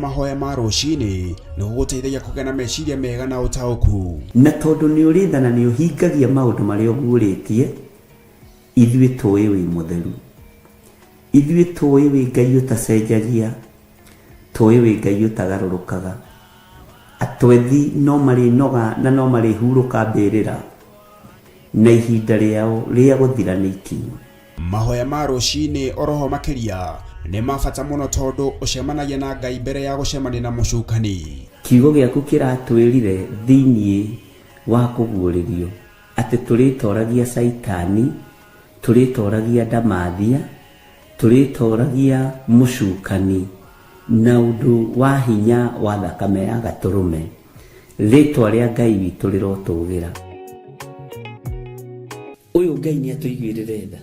Mahoya ma rũcinĩ nĩ gũgũteithagia kũgĩa na meciria mega na ũtaũku. Na tondũ nĩ ũrĩtha na nĩ ũhingagia maũndũ marĩa ũguũrĩtie, ithuĩ tũĩ wĩ mũtheru. Ithuĩ tũĩ wĩ Ngai ũtacenjagia, tũĩ wĩ Ngai ũtagarũrũkaga. Atwethi no marĩnoga na no marĩhurũka mbĩrĩra, na ihinda rĩao rĩa gũthira nĩ ikinyu. Mahoya ma rũcinĩ oroho makĩria nĩ ma bata mũno tondũ ũcemanagia na Ngai mbere ya gũcemania na mũcukani. Kiugo gĩaku kĩratwĩrire thĩiniĩ wa kũguũrĩrio atĩ tũrĩtoragia Saitani, tũrĩtoragia Ndamathia, tũrĩtoragia mũcukani na ũndũ wa hinya wa thakame ya Gatũrũme. Rĩtwa rĩa Ngai witũ rĩrotũgĩra. Ũyũ Ngai nĩ atũiguĩrĩre tha.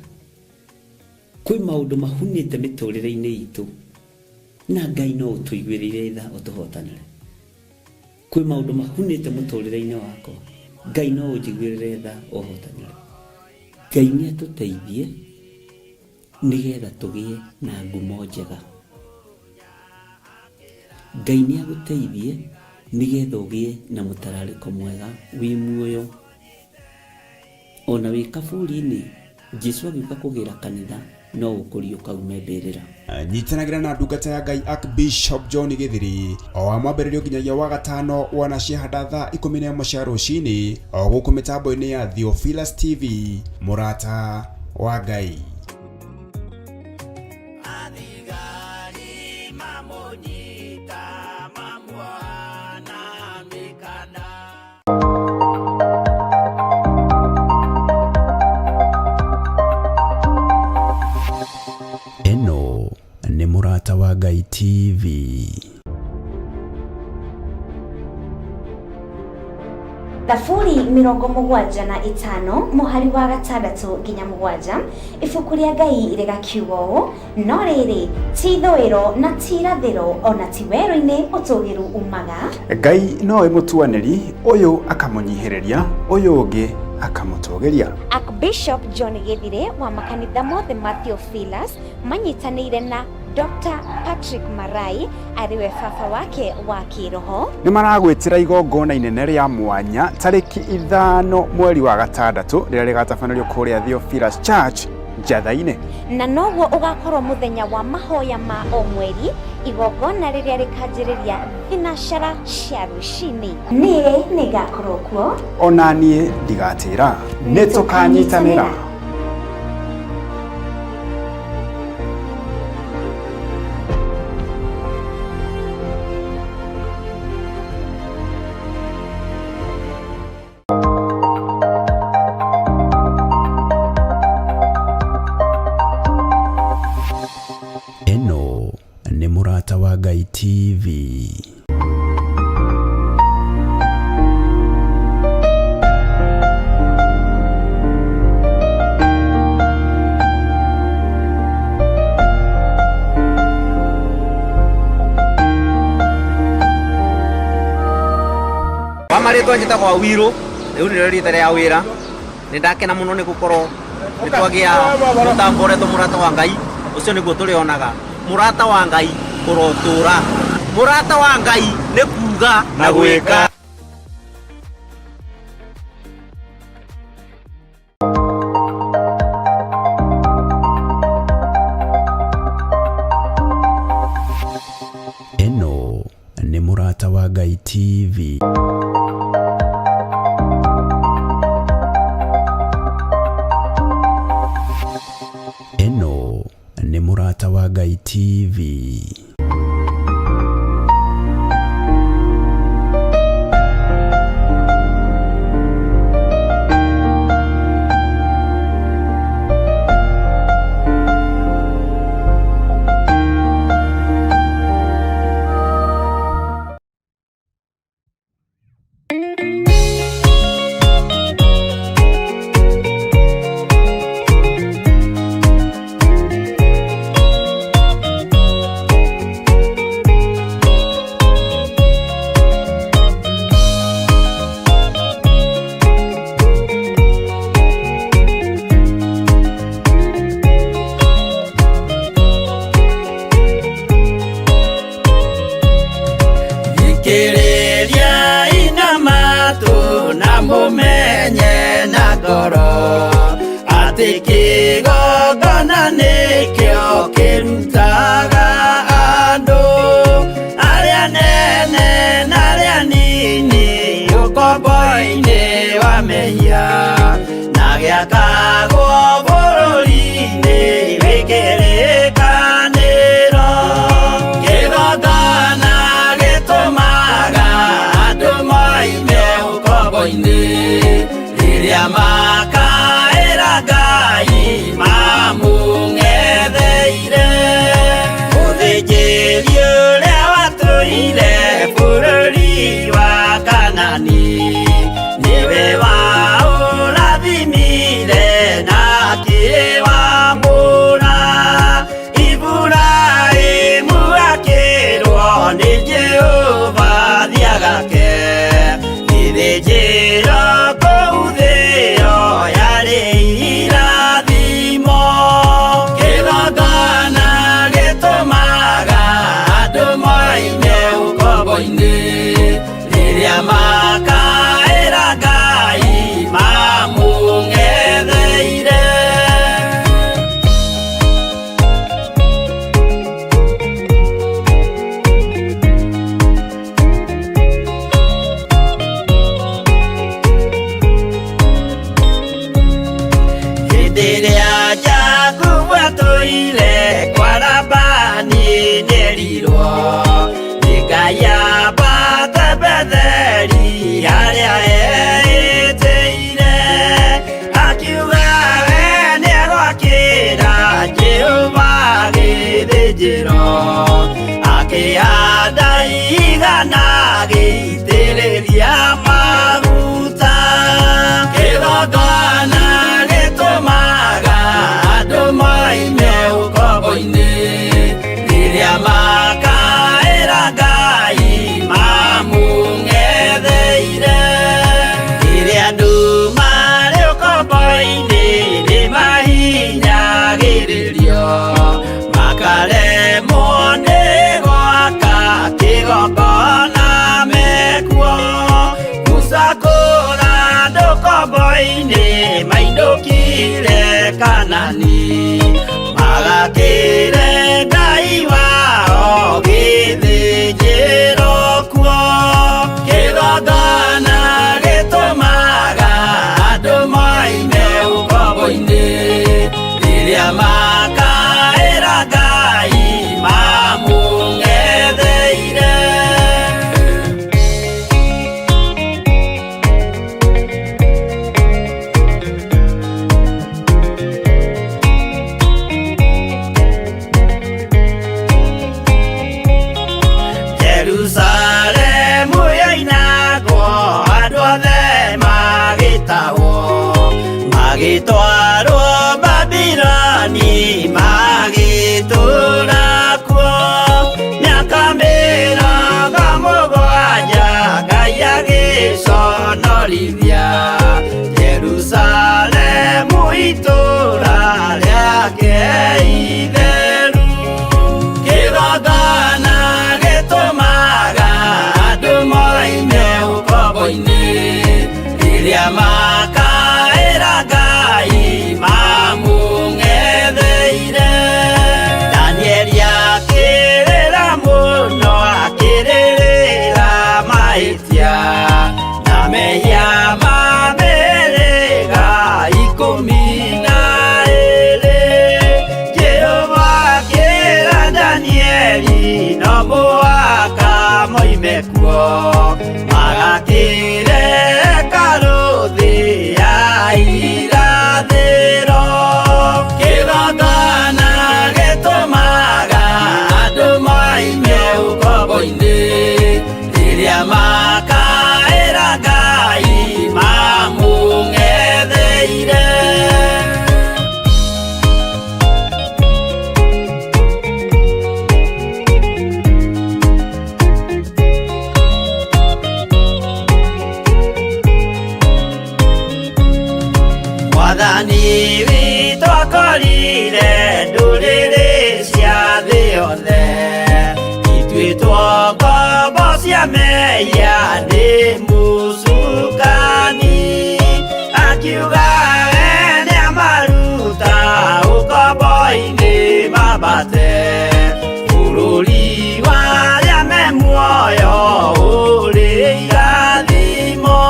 Kwĩ maũndũ mahunĩte mĩtũrĩre-inĩ itũ, na Ngai no ũtũiguĩrĩre tha ũtũhotanĩre. Kwĩ maũndũ mahunĩte mũtũrĩre-inĩ wakwa, Ngai no ũnjiguĩrĩre tha ũhotanĩre. Ngai nĩ atũteithie nĩgetha tũgĩe na ngumo njega. Ngai nĩ agũteithie nĩgetha ũgĩe na mũtararĩko mwega wĩ muoyo. Ona wĩ kaburi-inĩ, Jesũ agĩũka kũgĩra kanitha no ũkũrio kaume mbĩrĩra. Nyitanagĩra na ndungata ya Ngai Archbishop John Gĩthiri o wa mwambĩrĩrio nginyagia wa gatano wana ciahanda thaa 11 cia rũcinĩ o gũkũ mĩtambo-inĩ ya Theophilus TV, mũrata wa Ngai. Eno nĩ mũrata wa Ngai TV. Thaburi 75 mũhari wa 6 nginya 7, ibuku rĩa Ngai rĩgakiuga ũũ: no rĩrĩ ti ithũĩro na ti irathĩro ona ti werũ-inĩ ũtũgĩru umaga. Ngai nowe mũtuanĩri, ũyũ akamũnyihĩrĩria, ũyũ ũngĩ akamũtũgĩria. Archbishop John Gĩthiri wa makanitha mothe ma Theophilus manyitanĩire na Dr. Patrick Marai ariwe baba wake wa kĩroho. Nĩ maragwĩtĩra igongona inene rĩa mwanya tarĩki 5 mweri wa 6 rĩrĩa rĩgatabanĩrio kũrĩa Theophilus Church Njatha-inĩ. Na noguo ũgakorwo mũthenya wa mahoya ma o mweri, igongona rĩrĩa rĩkanjĩrĩria thinacara cia rũcinĩ. Niĩ nĩ ngakorwo kuo, ona niĩ ndigatĩra. Nĩ tũkanyitanĩra. Eno nĩ mũrata wa Ngai TV. Wamarĩtwo njĩtagwo Wiro, rĩu nĩrĩo rĩĩtwa rĩa wĩra. Nĩndakena mũno nĩ gũkorwo nĩtwagĩa mũtambo ũretwo mũrata wa Ngai. Ũcio nĩguo tũrĩonaga, mũrata wa Ngai ũrotũra. Mũrata wa Ngai nĩ kuuga na gwĩka. Eno nĩ mũrata wa Ngai TV. Eno nĩ mũrata wa Ngai TV. mumenye na ngoro ati kigongona nikio kirutaga andu aria nene na aria nini ukombo-ini wa mehia na giakagwo bururi-ini wikirikaniro kigongona gitumaga andu moime ukombo-ini riria makaira Ngai mamung'etheire uthinjiri uria watuire bururi wa Kanani niwe waurathimire na akiwambura Iburaimu akirwo ni Jehova thiagake ithinjiro kũu thĩ-ĩyo yarĩ irathimo kĩgongona gĩtũmaga andũ moime ũkombo-inĩ rĩrĩa makaĩra Ngai mamũng'etheire. Rĩrĩa Jakubu atũire kwa Labani nĩerirwo nĩ Ngai ambate Betheli harĩa eĩtĩire akiuga we nĩegwakĩra Jehova gĩthĩnjĩro akĩhanda igana gĩitĩrĩria maguta kĩgongona gĩtũmaga andũ moime ũkombo-inĩ rĩrĩa makaĩra Ngai mamũng'etheire rĩrĩa andũ marĩ ũkombo-inĩ nĩmahinyagĩrĩrio makaremwo nĩ gwaka kĩgongona mekuo gũcakũra andũ ũkombo-inĩ mainũkire Kanani magakĩre Ngai wao gĩthĩnjĩro kuo kĩgongona gĩtũmaga andũ moime ũkombo-inĩ rĩrĩa makaĩra Ngai mamũng'etheire. Jerusalemu yainagwo andũ othe magĩtahwo magĩtwarwo Babuloni magĩtũũra kuo mĩaka mĩrongo mũgwanja Ngai agĩconorithia Jerusalemu itũũra rĩake itheru kĩgongona gĩtũmaga andũ moime ũkombo-inĩ rĩrĩa makaĩra Ngai mamũng'etheire. Danieli akĩrĩra mũno akĩrĩrĩra mahĩtia na mehia ma mĩhĩrĩga 12. Jehova akĩra Danieli no mũhaka moime kuo magakĩre hekarũ thĩ ya irathĩro kĩgongona gĩtũmaga andũ moime ũkombo-inĩ rĩrĩa makaĩra Ngai mamũng'etheire. Mwathani witũ akorire ndũrĩrĩ cia thĩ yothe ituĩtwo ngombo cia mehia nĩ mũcukani akiuga ene amaruta ukomboini mabate bururi waria me muoyo uri irathimo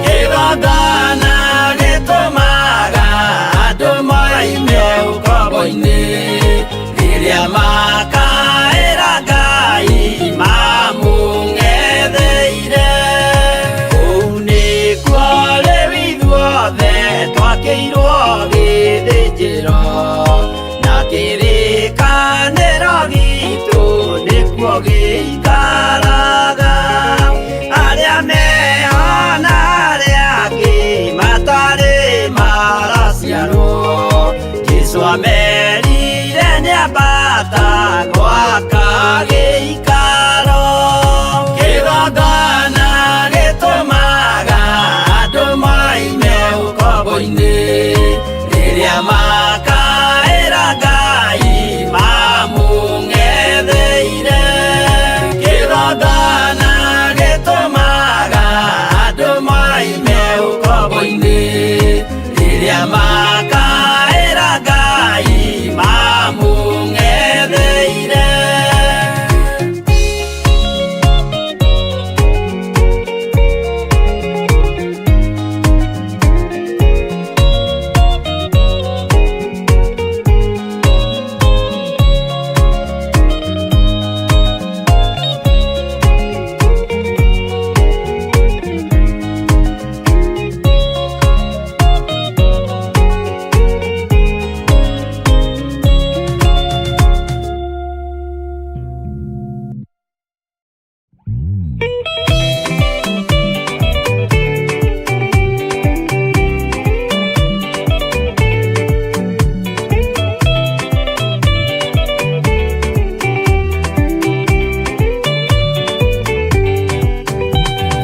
kigongona gitumaga andu moime ukomboini riria makaira Ngai mamung'etheire kũu nĩkuo rĩu ithuothe twakĩirwo gĩthĩnjĩro na kĩrĩkanĩro gitũ nĩkuo gĩikaraga arĩa mehona arĩa angĩ matarĩ maraciarwo Jesũ amerire nĩambata gwaka gĩikaro kĩgongona gĩtũmaga andũ moime ũkombo-inĩ rĩrĩa makaĩra Ngai mamũng'etheire kĩgongona gĩtũmaga andũ moime ũkombo-inĩ rĩrĩa makaĩra Ngai mamũng'etheire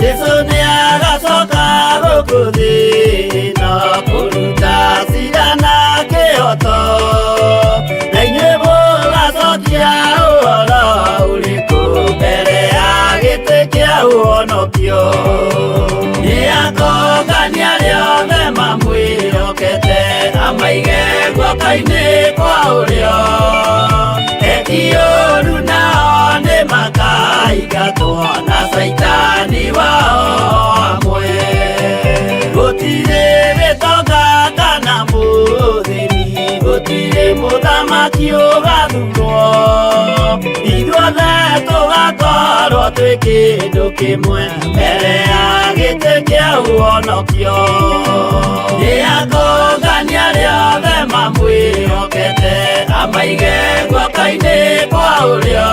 Jesũ nĩagacoka gũkũ thĩ na kũruta cira na kĩhoto na inyuĩ mũgacokia ũhoro ũrĩkũ mbere ya gĩtĩ kĩa ũhonokio nĩakongania rĩothe mamwĩhokete amaige guoko-inĩ kwa ũrĩo eti-ũũru nao nĩmakaingatwo na Saitani wao amwe gũtirĩ gĩtonga kana mũthĩni gũtirĩ mũthamaki ũgathurwo ithuothe tũgakorwo twĩ kĩndũ kĩmwe mbere ya gĩtĩ kĩa ũhonokio nĩakongania rĩothe mamwĩhokete amaige guoko-inĩ kwa ũrĩo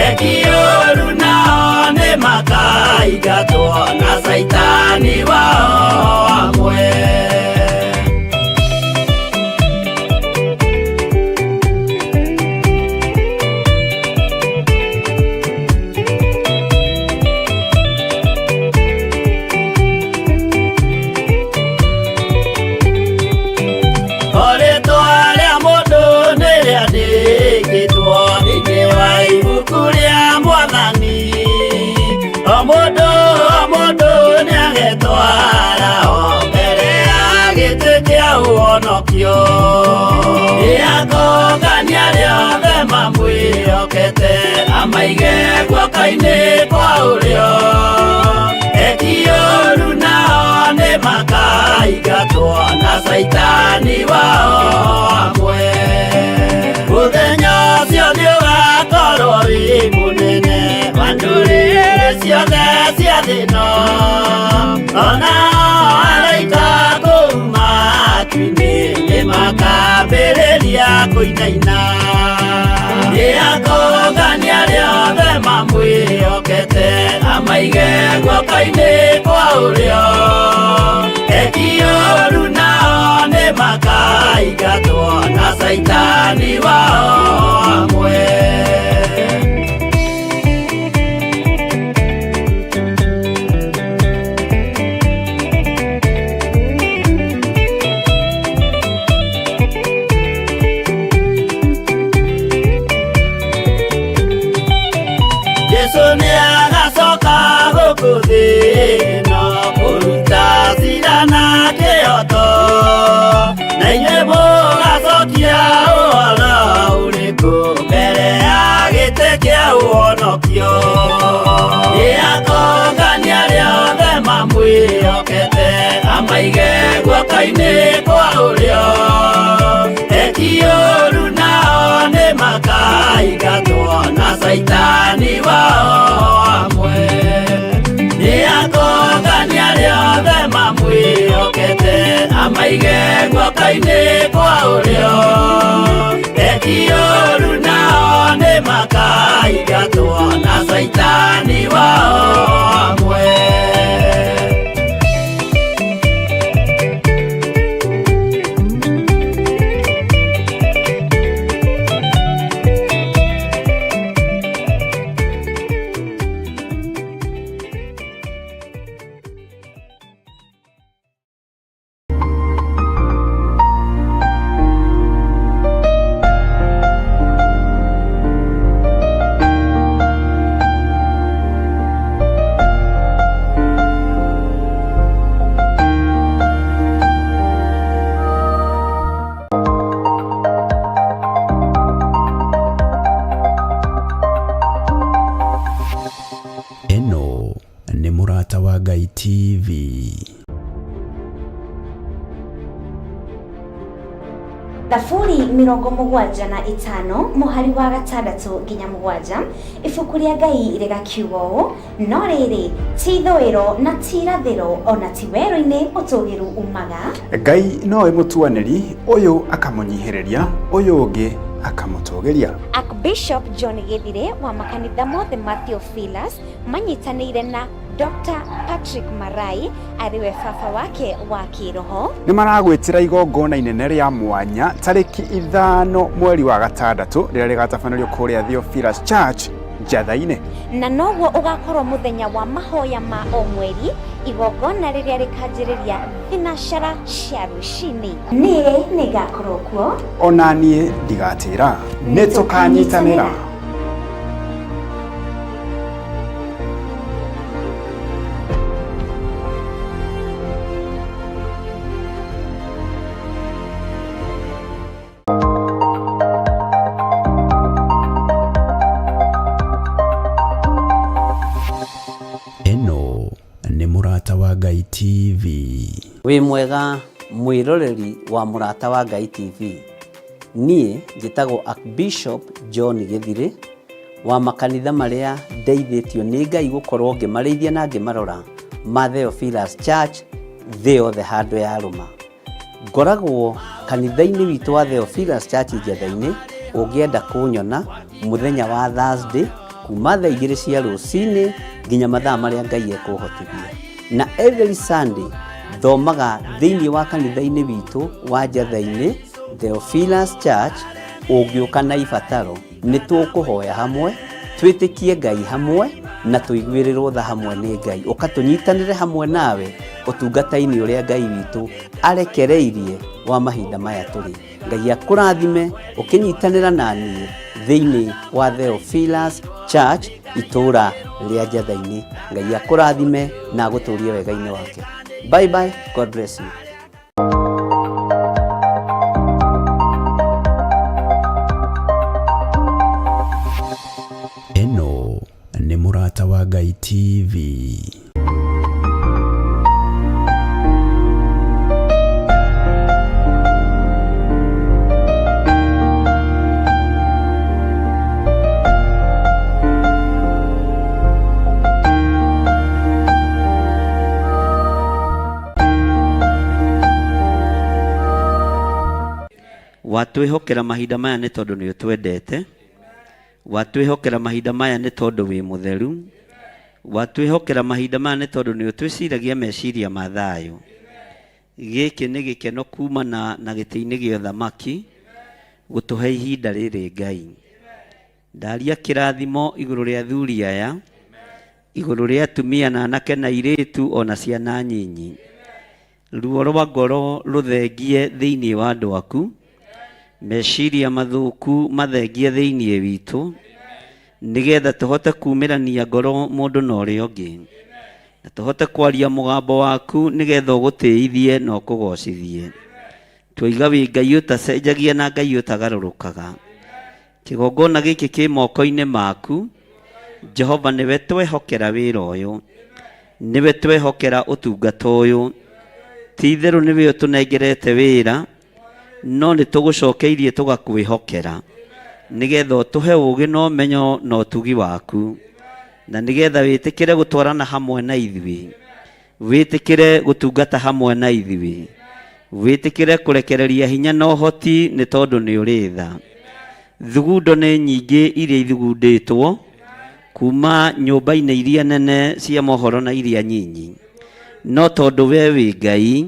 eki-ũũru nao nĩmakaingatwo na Saitani wao amwe Orĩtwa rĩa mũndũ nĩrĩandĩkĩtwo thĩinĩ wa ibuku rĩa Mwathani o mũndũ nĩagetwara o mbere ya gĩtĩ kĩa ũhonokio nĩakongania rĩothe mamwĩhokete amaige guoko-inĩ kwa ũrĩo eti-ũũru nao nĩmakaingatwo na Saitani wao amwe mũthenya ũcio nĩũgakorwo wĩ mũnene wa ndũrĩrĩ ciothe cia thĩ ĩno onao araika kũu matu-inĩ nĩmakambĩrĩria kũinaina nĩakongania rĩothe mamwĩhokete amaige guoko-inĩ kwa ũrĩo eti-ũũru nao nĩmakaingatwo na Saitani wao amwe Jesũ nĩagacoka gũkũ thĩ no kũruta cira na honokio nĩakongania rĩothe mamwĩhokete amaige guoko-inĩ kwa ũrĩo ekiũru nao nĩ makaingatwo na Saitani wao hamwe nĩakongania rĩothe mamwĩhokete amaige guoko-inĩ kwa ũrĩo ekiũru nao nĩ makaingatwo na Saitani wao hamwe. Eno nĩ Mũrata wa Ngai TV. Thaburi 75 mũhari wa 6 nginya 7 ibuku rĩa Ngai rĩgakiuga ũũ no rĩrĩ ti ithũĩro na ti irathĩro ona ti werũ-inĩ ũtũũgĩru umaga Ngai nowe mũtuanĩri ũyũ akamũnyihĩrĩria ũyũ ũngĩ akamũtũgĩria. Archbishop John Githire wa makanitha mothe ma Theophilus manyitanĩire na Dr. Patrick Marai ariwe baba wake wa kĩroho nĩ maragwĩtĩra igongona inene rĩa mwanya tarĩki 5 mweri wa 6 rĩrĩa rĩgatabanĩrio kũrĩa Theophilus Church Njatha-inĩ na noguo ũgakorwo mũthenya wa mahoya ma o mweri igongona rĩrĩa rĩkanjĩrĩria thinacara cia rũcinĩ niĩ nĩ ngakorwo kuo ona niĩ ndigatĩra nĩ tũkanyitanĩra. Eno nĩ Mũrata wa Ngai TV. Wĩ mwega mwĩroreri wa Mũrata wa Ngai TV. Niĩ njĩtagwo Archbishop John Githire wa makanitha marĩa ndeithĩtio nĩ Ngai gũkorwo ngĩmarĩithia na ngĩmarora ma Theophilus Church thĩ yothe handũ ya rũma. Ngoragwo kanitha-inĩ witũ wa Theophilus Church Njatha-inĩ ũngĩenda kũnyona mũthenya wa Thursday kuma thaa 2 cia rũcinĩ nginya mathaa marĩa Ngai ekũhotithia. Na every Sunday thomaga thĩinĩ wa kanitha-inĩ witũ wa Njatha-inĩ Theophilus Church. Ũngĩũka na ibataro nĩ tũkũhoya hamwe twĩtĩkie Ngai hamwe na tũiguĩrĩrwo tha hamwe nĩ Ngai ũkatũnyitanĩre hamwe nawe ũtungata-inĩ ũrĩa Ngai witũ arekereirie wa mahinda maya tũrĩ. Ngai akũrathime ũkĩnyitanĩra na niĩ thĩinĩ wa Theophilus Church itũũra rĩa Njatha-inĩ. Ngai akũrathime na agũtũũrie wega-inĩ wake. Bye bye, God bless you. Eno nĩ Mũrata wa Ngai TV. Watwĩhokera mahinda maya nĩ tondũ nĩ ũtwendete. Watwĩhokera mahinda maya nĩ tondũ wĩ mũtheru. Watwĩhokera mahinda maya nĩ tondũ nĩ ũtwĩciragia meciria ma thayũ. Gĩkĩ nĩ gĩkeno kumana na gĩtĩ-inĩ gĩa ũthamaki gũtũhe ihinda rĩrĩ Ngai. Ndaria kĩrathimo igũrũ rĩa athuri aya, igũrũ rĩa atumia na anake na airĩtu ona ciana nyinyi. Ruo rwa ngoro rũthengie thĩinĩ wa andũ aku. Meciria mathũku mathengie thĩinĩ witũ nĩgetha tũhote kumĩrania ngoro mũndũ na ũrĩa ũngĩ na tũhote kwaria mũgambo waku nĩgetha ũgũtĩithie na ũkũgocithie. Tũiga wĩ Ngai ũtacenjagia na Ngai ũtagarũrũkaga. Kĩgongona gĩkĩ kĩ moko-inĩ maku Jehova niwe twehokera wĩra ũyũ, niwe twehokera ũtungata ũyũ, ti itherũ niwe ũtũnengerete wĩra, no nĩ tũgũcokeirie tũgakwĩhokera nĩgetha ũtũhe ũũgĩ na ũmenyo na ũtugi waku, na nĩgetha wĩtĩkĩre gũtwarana hamwe na ithuĩ, wĩtĩkĩre gũtungata hamwe na ithuĩ, wĩtĩkĩre kũrekereria hinya na ũhoti nĩ tondũ nĩ ũrĩ tha. Thugundo nĩ nyingĩ iria ithugundĩtwo kuma nyũmba-inĩ iria nene cia mohoro na iria nyinyi, no tondũ we wĩ Ngai,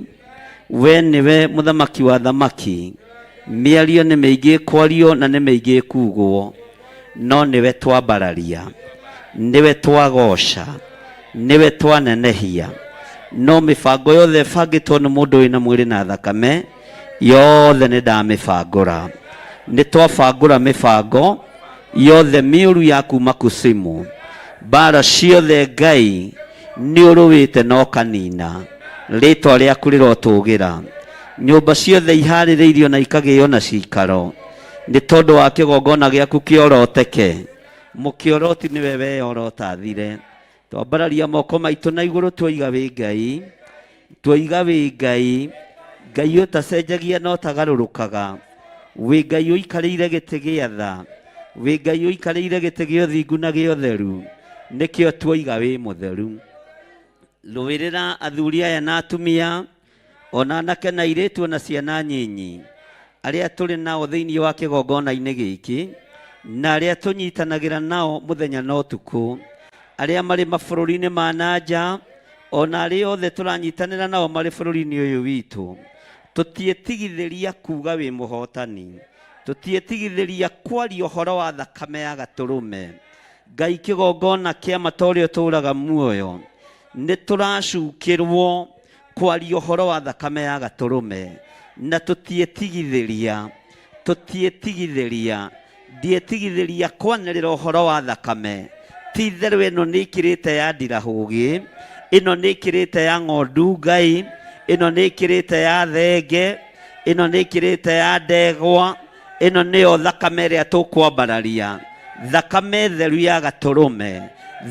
we nĩwe mũthamaki wa thamaki, mĩario nĩ mĩingĩ kwario na nĩ mĩingĩ kugwo, no nĩwe twambararia, nĩwe twagoca, nĩwe twanenehia, no mĩbango yothe bangĩtwo nĩ mũndũ wĩna mwĩrĩ na thakame yothe nĩ ndamĩbangũra. Nĩ twabangũra mĩbango yothe mĩũru ya kuma kusimu, mbara ciothe Ngai nĩ ũrũwĩte na ũkanina, rĩtwa rĩaku rĩrotũgĩra, nyũmba ciothe iharĩrĩirio na ikagĩo na cikaro nĩ tondũ wa kĩgongona gĩaku kĩoroteke. Mũkĩoroti nĩwe weyorotathire. Twambararia moko maitũ na igũrũ twoiga wĩ Ngai, twoiga wĩ Ngai, Ngai ũtacenjagia na ũtagarũrũkaga, wĩ Ngai ũikarĩire gĩtĩ gĩa tha, wĩ Ngai ũikarĩire gĩtĩ gĩa ũthingu na gĩa ũtheru, nĩkĩo twoiga wĩ mũtheru. Rũĩrĩra athuri aya na atumia, ona anake na airĩtu na ciana nyinyi arĩa tũrĩ nao thĩinĩ wa kĩgongona-inĩ gĩkĩ, na arĩa tũnyitanagĩra nao mũthenya na ũtukũ, arĩa marĩ mabũrũri-inĩ ma nanja, ona arĩa othe tũranyitanĩra nao marĩ bũrũri-inĩ ũyũ witũ. Tũtiĩtigithĩria kuga wĩ mũhotani, tũtiĩtigithĩria kwaria ũhoro wa thakame ya Gatũrũme, Ngai kĩgongona kĩa mata ũrĩa ũtũũraga muoyo. Nĩ tũracukĩrwo kwaria ũhoro wa thakame ya Gatũrũme, na tũtiĩtigithĩria, ndiĩtigithĩria kwanĩrĩra ũhoro wa thakame. Ti itherũ ĩno nĩ ĩkĩrĩte ya ndirahũgĩ, ĩno nĩ ĩkĩrĩte ya ng'ondu Ngai, ĩno nĩ ĩkĩrĩte ya thenge, ĩno nĩ ĩkĩrĩte ya ndegwa, ĩno nĩyo thakame ĩrĩa tũkwambararia, thakame theru ya Gatũrũme,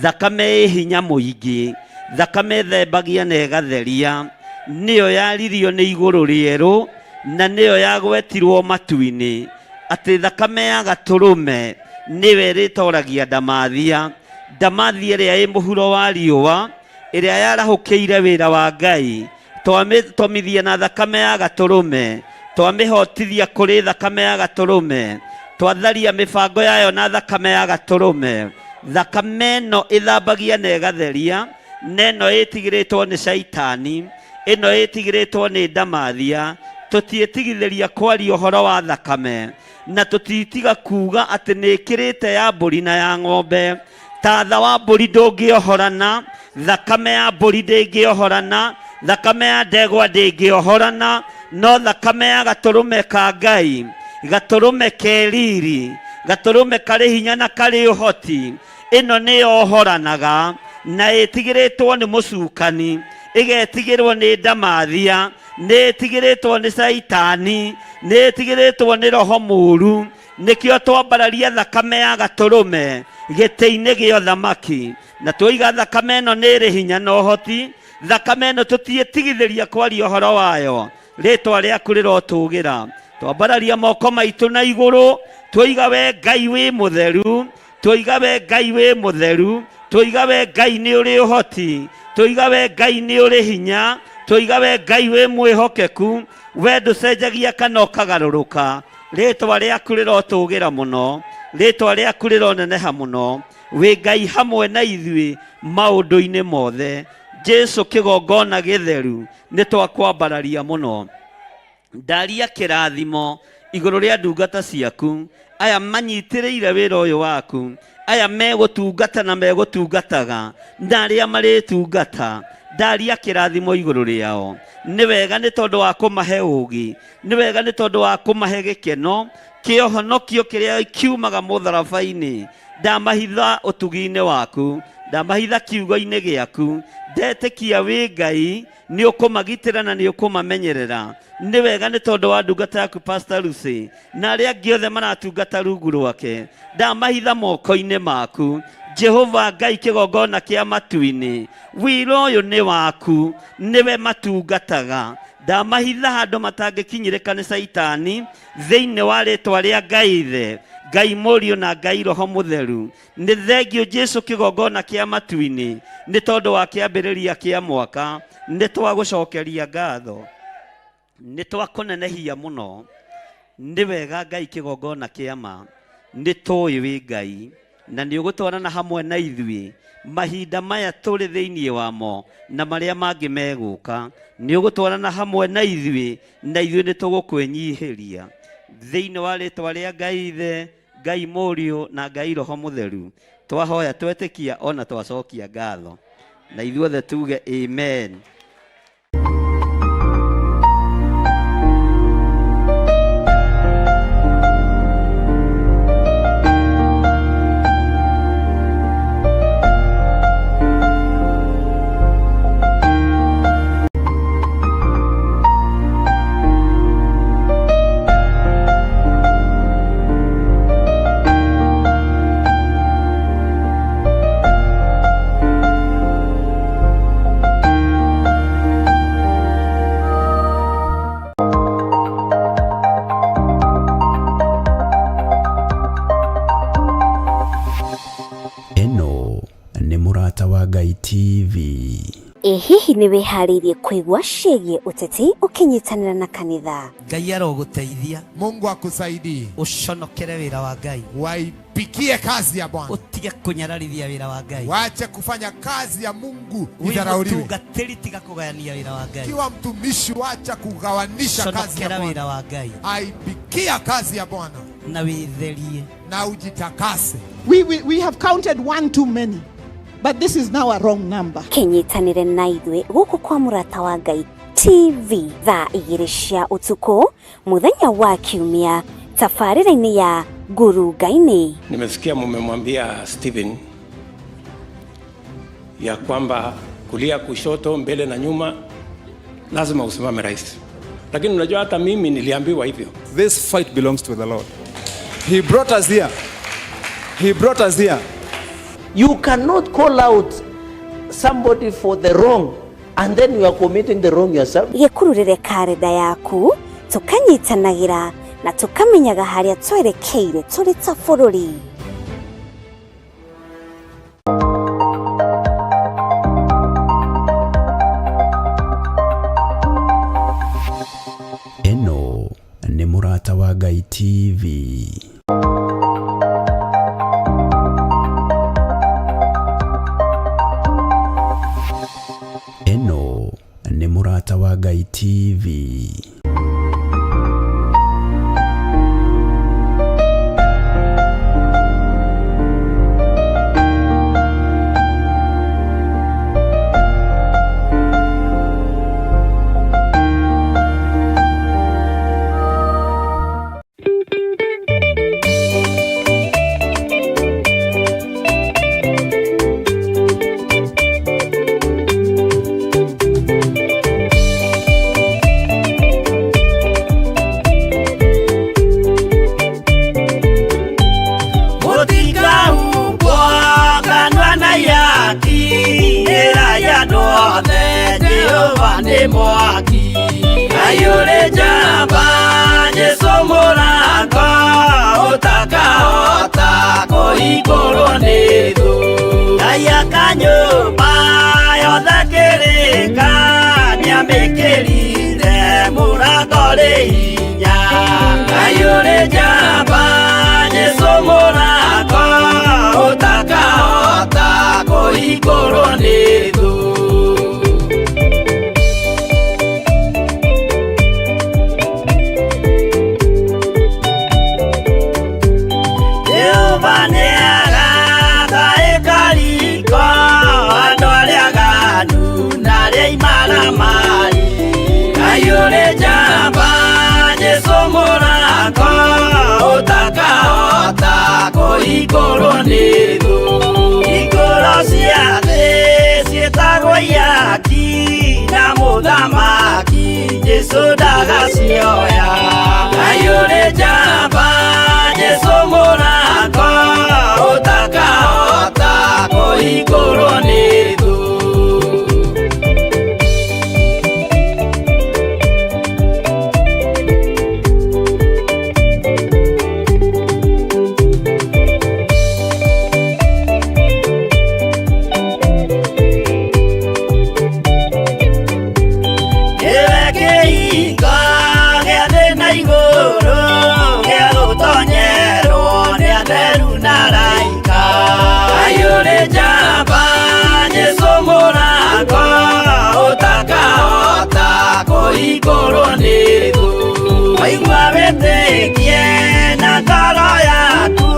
thakame ĩ hinya mũingĩ, thakame thembagia na ĩgatheria, nĩyo yaririo nĩ igũrũ rĩerũ, na nĩyo yagwetirwo matu-inĩ, atĩ thakame ya Gatũrũme nĩwe ĩrĩtoragia ndamathia, ndamathia ĩrĩa ĩ mũhuro wa riũa, ĩrĩa yarahũkĩire wĩra wa Ngai. Twamĩthia na thakame ya Gatũrũme, twamĩhotithia kũrĩ thakame ya Gatũrũme, twatharia mĩbango yayo na thakame ya Gatũrũme. Thakame ĩno ĩthambagia na ĩgatheria, na ĩno ĩtigĩrĩtwo nĩ Caitani, ĩno ĩtigĩrĩtwo nĩ ndamathia. Tũtiĩtigithĩria kwaria ũhoro wa thakame, na tũtiitiga kuga atĩ nĩ ĩkĩrĩte ya mbũri na ya ng'ombe. Tatha wa mbũri ndũngĩohorana, thakame ya mbũri ndĩngĩohorana, thakame ya ndegwa ndĩngĩohorana, no thakame ya Gatũrũme ka Ngai, Gatũrũme keriri, Gatũrũme karĩ hinya na karĩ ũhoti, ĩno nĩyohoranaga na ĩtigĩrĩtwo nĩ mũcukani, ĩgetigĩrwo nĩ ndamathia, nĩ ĩtigĩrĩtwo nĩ Caitani, nĩ ĩtigĩrĩtwo nĩ roho mũũru. Nĩkĩo twambararia thakame ya Gatũrũme gĩtĩ-inĩ gĩa ũthamaki, na twoiga thakame ĩno nĩ ĩrĩ hinya na ũhoti. Thakame ĩno tũtiĩtigithĩria kwaria ũhoro wayo, rĩtwa rĩaku rĩrotũgĩra. Twambararia moko maitũ na igũrũ, twoiga we Ngai wĩ mũtheru, twoiga we Ngai wĩ mũtheru, twoiga we Ngai nĩ ũrĩ ũhoti, twoiga we Ngai nĩ ũrĩ hinya, twoiga we Ngai wĩ mwĩhokeku, we ndũcenjagia kana ũkagarũrũka. Rĩtwa rĩaku rĩrotũgĩra mũno, rĩtwa rĩaku rĩroneneha mũno, wĩ Ngai hamwe na ithuĩ maũndũ-inĩ mothe. Jesu kĩgongona gĩtheru, nĩ twakwambararia mũno. Ndaria kĩrathimo igũrũ rĩa ndungata ciaku, aya manyitĩrĩire wĩra ũyũ waku, aya megũtungata na megũtungataga, na arĩa marĩtungata. Ndaria kĩrathimo igũrũ rĩao. Nĩ wega nĩ tondũ wa kũmahe ũũgĩ, nĩ wega nĩ tondũ wa kũmahe gĩkeno, kĩohonokio kĩrĩa kiumaga mũtharaba-inĩ. Ndamahitha ũtugi-inĩ waku, ndamahitha kiugo-inĩ gĩaku, ndetĩkia wĩ Ngai nĩ ũkũmagitĩra na nĩ ũkũmamenyerera. Nĩ wega nĩ tondũ wa ndungata yaku Pastor Lucy na arĩa angĩ othe maratungata rungu rwake, ndamahitha moko-inĩ maku, Jehova Ngai kigongona kia matu-ini, wiro uyu ni waku, niwe matungataga. Ndamahitha handu matangikinyirika ni Saitani thiini wa ritwa ria Ngai Ithe, Ngai Mũriũ na Ngai Roho Mũtheru. Nĩ thengio Jesu kigongona kia matu-ini, nĩ tondũ wa kĩambĩrĩria kia mwaka, nĩ twagũcokeria ngatho, nĩ twakũnenehia mũno. Nĩ wega Ngai kigongona kia ma, nĩ tũĩ wĩ Ngai, na nĩ ũgũtwarana hamwe na ithuĩ mahinda maya tũrĩ thĩinĩ wamo na marĩa mangĩ megũka. Nĩ ũgũtwarana hamwe na ithuĩ, na ithuĩ nĩ tũgũkwĩnyihĩria thĩinĩ wa rĩtwa rĩa Ngai Ithe, Ngai Mũriũ na Ngai Roho Mũtheru. Twahoya twetĩkia ona twacokia ngatho, na ithuothe tuge amen. Ngai TV. Hihi ni wihariirie kuigwa ciĩgiĩ ũteti ũkinyitanĩra na kanitha? Ngai aroguteithia. Mungu akusaidie. Uconokere wĩra wa Ngai. Waipikie kazi ya Bwana. Utige kunyararithia wĩra wa Ngai. Waache kufanya kazi ya Mungu idharauliwe. Utungatĩri tiga kugayania wĩra wa Ngai. Kiwa mtumishi waacha kugawanisha kazi ya Bwana. Wĩra wa Ngai. Aipikia kazi ya Bwana. Na wĩtherie. Na ujitakase. We have counted one too many. But this is now a wrong number. Kinyitanire na ithuĩ gũkũ kwa Mũrata wa Ngai TV thaa 2 cia ũtukũ mũthenya wa Kiumia tabarĩra-inĩ ya Nguru Ngai-nĩ. Nimesikia mmemwambia Stephen ya kwamba kulia, kushoto, mbele na nyuma lazima usimame rais. Lakini unajua hata mimi niliambiwa hivyo. This fight belongs to the Lord. He brought us here. He brought us here. You cannot call out somebody for the wrong and then you are committing the wrong yourself. Gĩkururĩre karenda yaku tukanyitanagĩra na tukamenyaga harĩa twerekeire tũrĩ ta bũrũri. Eno nĩ Mũrata wa Ngai TV. Eno nĩ Mũrata wa Ngai TV. Mwaki ayure jamba Yesu Mũrango utakahota kũhingũrwo nĩ thũ. Ngai akanyũmba yothe kĩrĩka nĩamĩkĩrire mũrango rĩ hinya. Ayure jamba Yesu Mũrango utakahota kũhingũrwo nĩ thũ. Ayure jamba Yesu Mũrango utakahota kũhingũrwo nĩ thũ. Hingũro cia thĩ ciĩtagwo ihaki na mũthamaki Jesu ndagacioya. Ayure jamba Yesu Mũrango utakahota igũrũ nĩ thũ waigua wĩtĩkie na ngoro yaku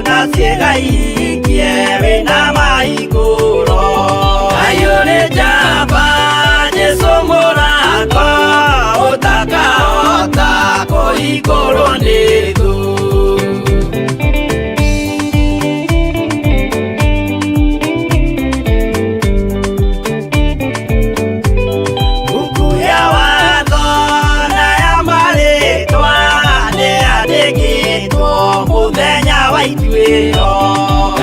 na ciĩga ikie wĩna maigũro ayũrĩ njamba Jesũ mũrango ũtakahota kũhingũrwo nĩ thũ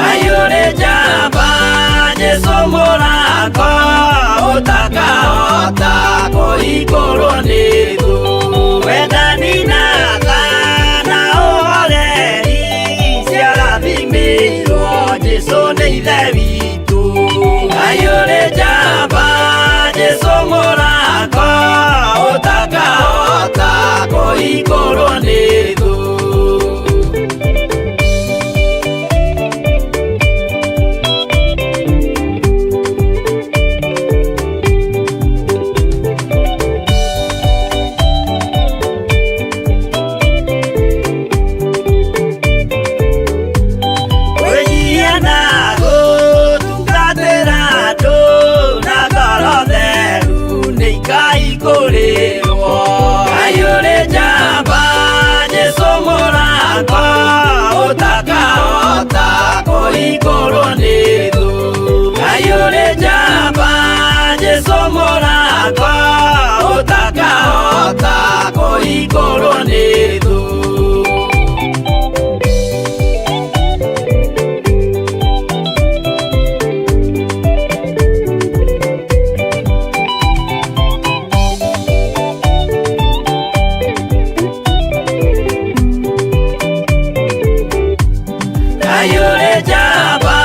ayũrĩ njamba Jesũ mũrango ũtakahota kũhingũrwo nĩ thũ wendani na tha na ũhoreri ciarathimĩirwo Jesũ nĩ ithe witũ ayũrĩ njamba Jesũ mũrango ũtakahota kũhingũrwo nĩ thũ ayũrĩ njamba Jesũ mũrango ũtakahota kũhingũrwo nĩ thũ ayũrĩ njamba Jesũ mũrango ũtakahota kũhingũrwo nĩ thũ ayũrĩ njamba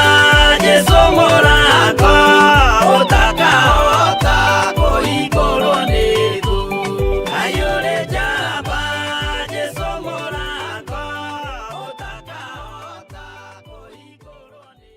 Jesũ mũrango ũtakahota kũhingũrwo nĩ thũ ayũrĩ njamba Jesũ mũrango ũtakahota kũhingũrwo nĩ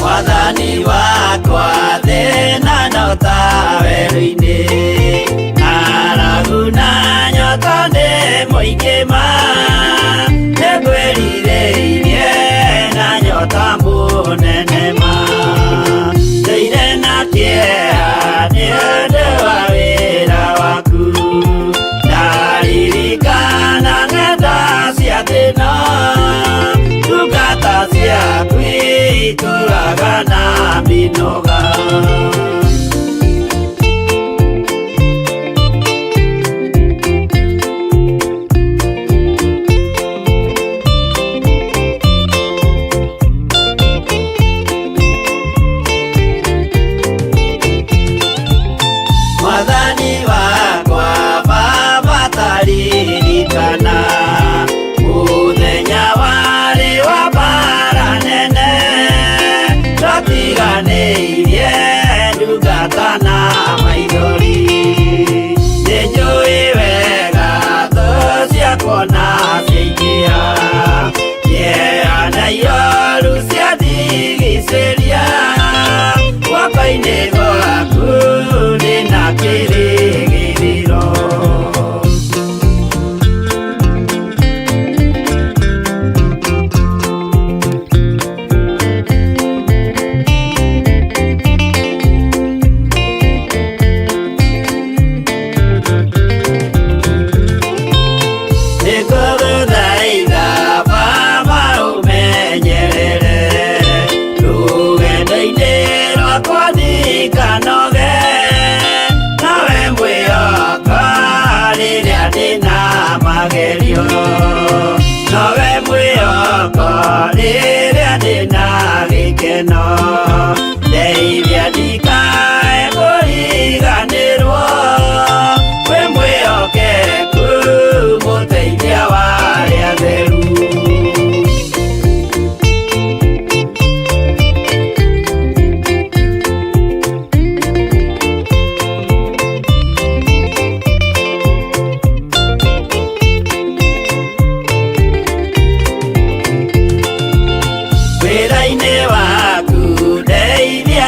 wathani wakwa thĩna nyota werũ-inĩ arabu na nyota nĩ mũingĩ ma nĩngwĩrirĩirie na nyota mũnene ma ndũire na kĩeha nĩ ũndũ wa wĩra waku ndaririkana ng'enda cia thĩna ndungata ciaku itũraga na mĩnoga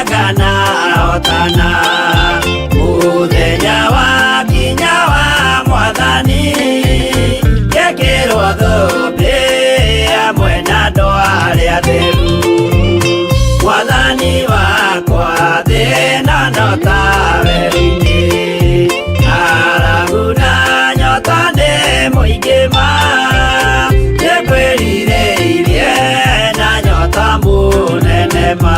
ngegana otana muthenya wa kinya wa mwathani gekirwo thũmbĩ hamwe na andũ arĩa atheru mwathani wakwa thĩna no tawe wiki arabu na nyota nĩ mũingĩ ma nĩkwĩrirĩirie na nyota mũnene ma.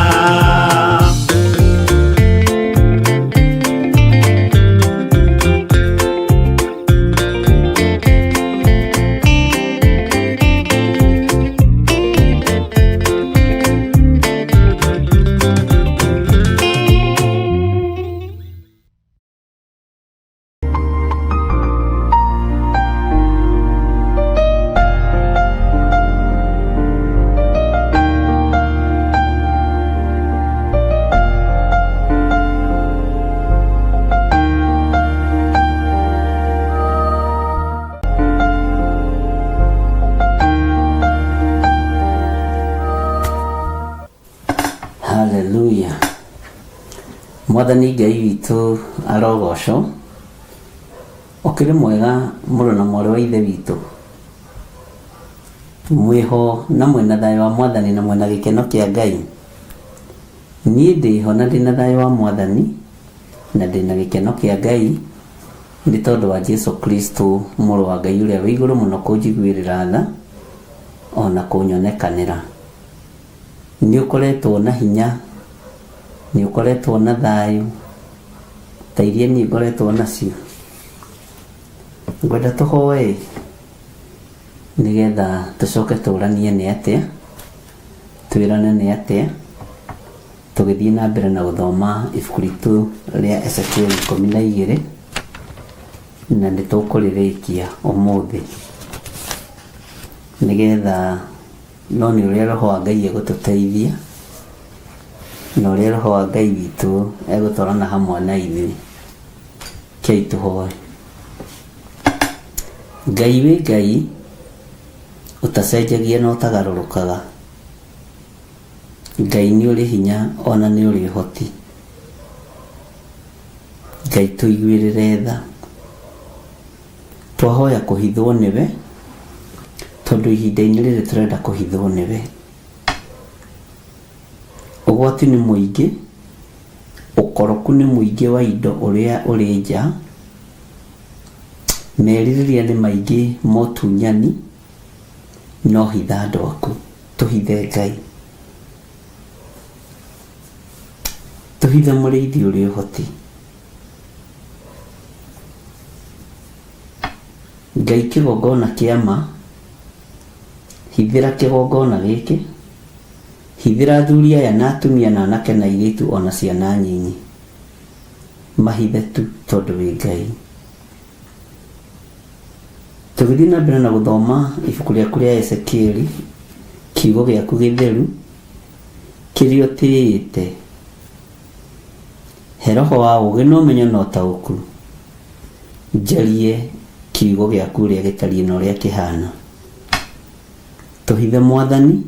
Hallelujah. Mwathani Ngai witũ arogocwo. Ũkĩrĩ mwega mũrũ na mwarĩ wa ithe witũ. Mwĩho na mwĩna thayũ wa Mwathani na mwĩna gĩkeno kĩa Ngai. Niĩ ndĩho na ndĩna thayũ wa Mwathani na ndĩna gĩkeno kĩa Ngai nĩ tondũ wa Jesu Kristo mũrũ wa Ngai ũrĩa wĩ igũrũ mũno kũnjiguĩrĩra tha ona kũnyonekanĩra. Nĩ ũkoretwo na hinya, nĩ ũkoretwo na thayũ ta iria niĩ ngoretwo nacio. Ngwenda tũhoe nĩgetha tũcoke tũranie nĩ atĩa, twĩrane nĩ atĩa, tũgĩthiĩ na mbere na gũthoma ibuku ritũ rĩa Ezekiel 12 na nĩ tũkũrĩrĩkia ũmũthĩ nĩgetha no nĩ ũrĩa Roho wa Ngai egũtũteithia na ũrĩa Roho wa Ngai witũ egũtwarana hamwe na ithuĩ. Kei tũhoe. Ngai wĩ Ngai ũtacenjagia na ũtagarũrũkaga. Ngai nĩ ũrĩ hinya ona nĩ ũrĩ ũhoti. Ngai tũiguĩrĩre tha. Twahoya kũhithwo nĩwe tondũ ihinda-inĩ rĩrĩ tũrenda kũhithwo nĩwe. Ũgwati nĩ mũingĩ, ũkoroku nĩ mũingĩ wa indo ũrĩa ũrĩ nja, merirĩria nĩ maingĩ motunyani, no hitha andũ aku. Tũhithe Ngai. Tũhithe mũrĩithi ũrĩ ũhoti. Ngai kĩgongona kĩa ma, hithĩra kĩgongona gĩkĩ, hithĩra athuri aya na atumia na anake na airĩtu ona ciana nyinyi. Mahithe tu tondũ wĩ Ngai. Tũgĩthiĩ na mbere na gũthoma ibuku rĩaku rĩa Ezekiel, kiugo gĩaku gĩtheru kĩrĩa ũtĩĩte. He Roho wa ũũgĩ na ũmenyo na ũtaũku, njarie kiugo gĩaku ũrĩa gĩtariĩ na ũrĩa kĩhana. Tũhithe Mwathani,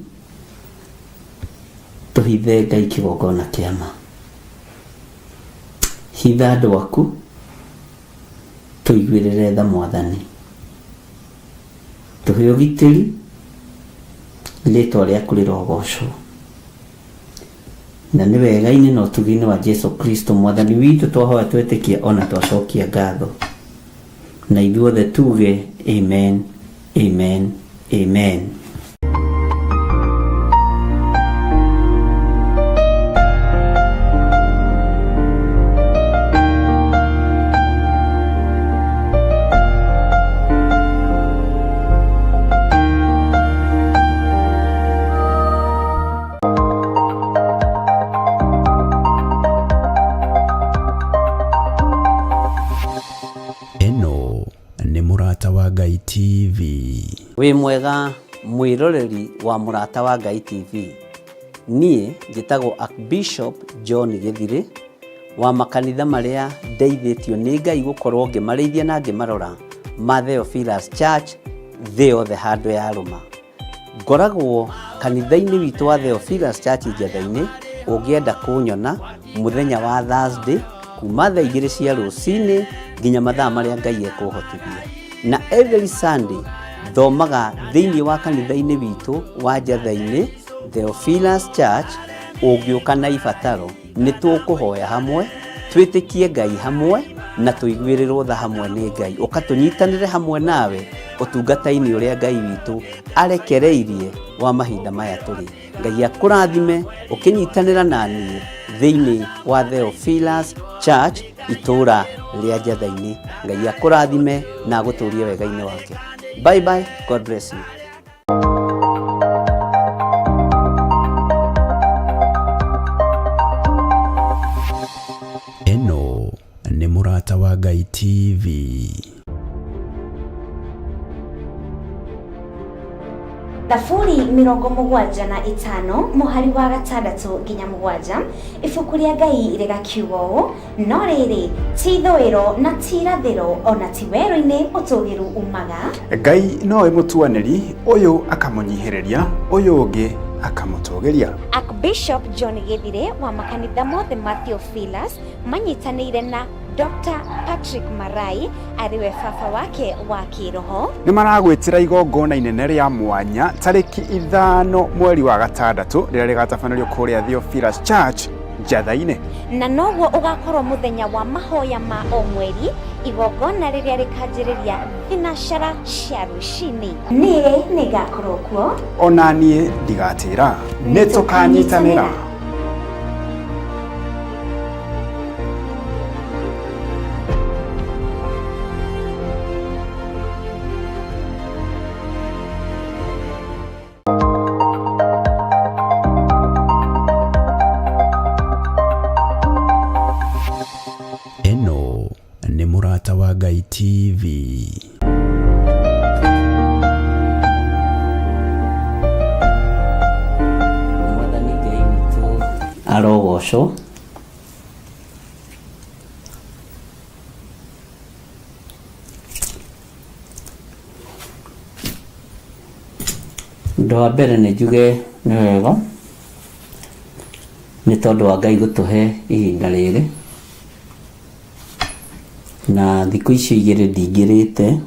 tũhithe Ngai kĩgongona kĩa ma. Hitha andũ aku, tũiguĩrĩre tha Mwathani. Tũhe ũgitĩri, rĩĩtwa rĩaku rĩrogocwo. Na nĩ wega-inĩ na ũtugi-inĩ wa Jesu Kristo Mwathani witũ twahoya twĩtĩkia ona twacokia ngatho. Na ithuothe tuge amen, amen, amen. Mũrata wa Ngai TV. Wĩ mwega mwĩroreri wa Mũrata wa Ngai TV. Niĩ njĩtagwo Archbishop John Gĩthirĩ wa makanitha marĩa ndeithĩtio nĩ Ngai gũkorwo ngĩmarĩithia na ngĩmarora ma Theophilus Church thĩ yothe handũ ya rũma. Ngoragwo kanitha-inĩ witũ wa Theophilus Church Njatha-inĩ ũngĩenda kũnyona mũthenya wa Thursday kuma thaa 2 cia rũcinĩ nginya mathaa marĩa Ngai ekũhotithia. Na every Sunday thomaga thĩinĩ wa kanitha-inĩ witũ wa Njatha-inĩ Theophilus Church. Ũngĩũka na ibataro nĩ tũkũhoya hamwe, twĩtĩkie Ngai hamwe na tũiguĩrĩrwo tha hamwe nĩ Ngai. Ũkatũnyitanĩre hamwe nawe ũtungata-inĩ ũrĩa Ngai witũ arekereirie wa mahinda maya tũrĩ. Ngai akũrathime ũkĩnyitanĩra na niĩ thĩinĩ wa Theophilus Church itũra rĩa Njatha-inĩ. Ngai akũrathime na agũtũrie wega-inĩ wake. Bye bye, God bless you. Eno nĩ Mũrata wa Ngai TV. Thaburi 75 mũhari wa 6 nginya 7 ibuku rĩa Ngai rĩgakiuga ũũ: no rĩrĩ ti ithũĩro na ti irathĩro ona ti werũ-inĩ ũtũgĩru umaga. Ngai nowe mũtuanĩri, ũyũ akamũnyihĩrĩria, ũyũ ũngĩ akamũtũgĩria. Archbishop John Githire wa makanitha mothe ma Theophilus manyitanĩire na Dr. Patrick Marai ariwe baba wake wa kiroho nĩ maragwĩtĩra igongona inene rĩa mwanya tarĩki 5 mweri wa 6 rĩrĩa rĩgatabanĩrio kũrĩa Theophilus Church Njatha-inĩ. Na noguo ũgakorwo mũthenya wa mahoya ma o mweri, igongona rĩrĩa rĩkanjĩrĩria thinacara cia rũcinĩ. Niĩ nĩngakorwo kuo, ona niĩ ndigatĩra, nĩ tũkanyitanĩra. Eno nĩ Mũrata wa Ngai TV. Mwathani Ngai witũ arogocwo. Ũndũ wa mbere nĩ njuge nĩ wega nĩ tondũ wa Ngai gũtũhe ihinda rĩrĩ, na thikũ icio igĩrĩ ndingĩrĩte,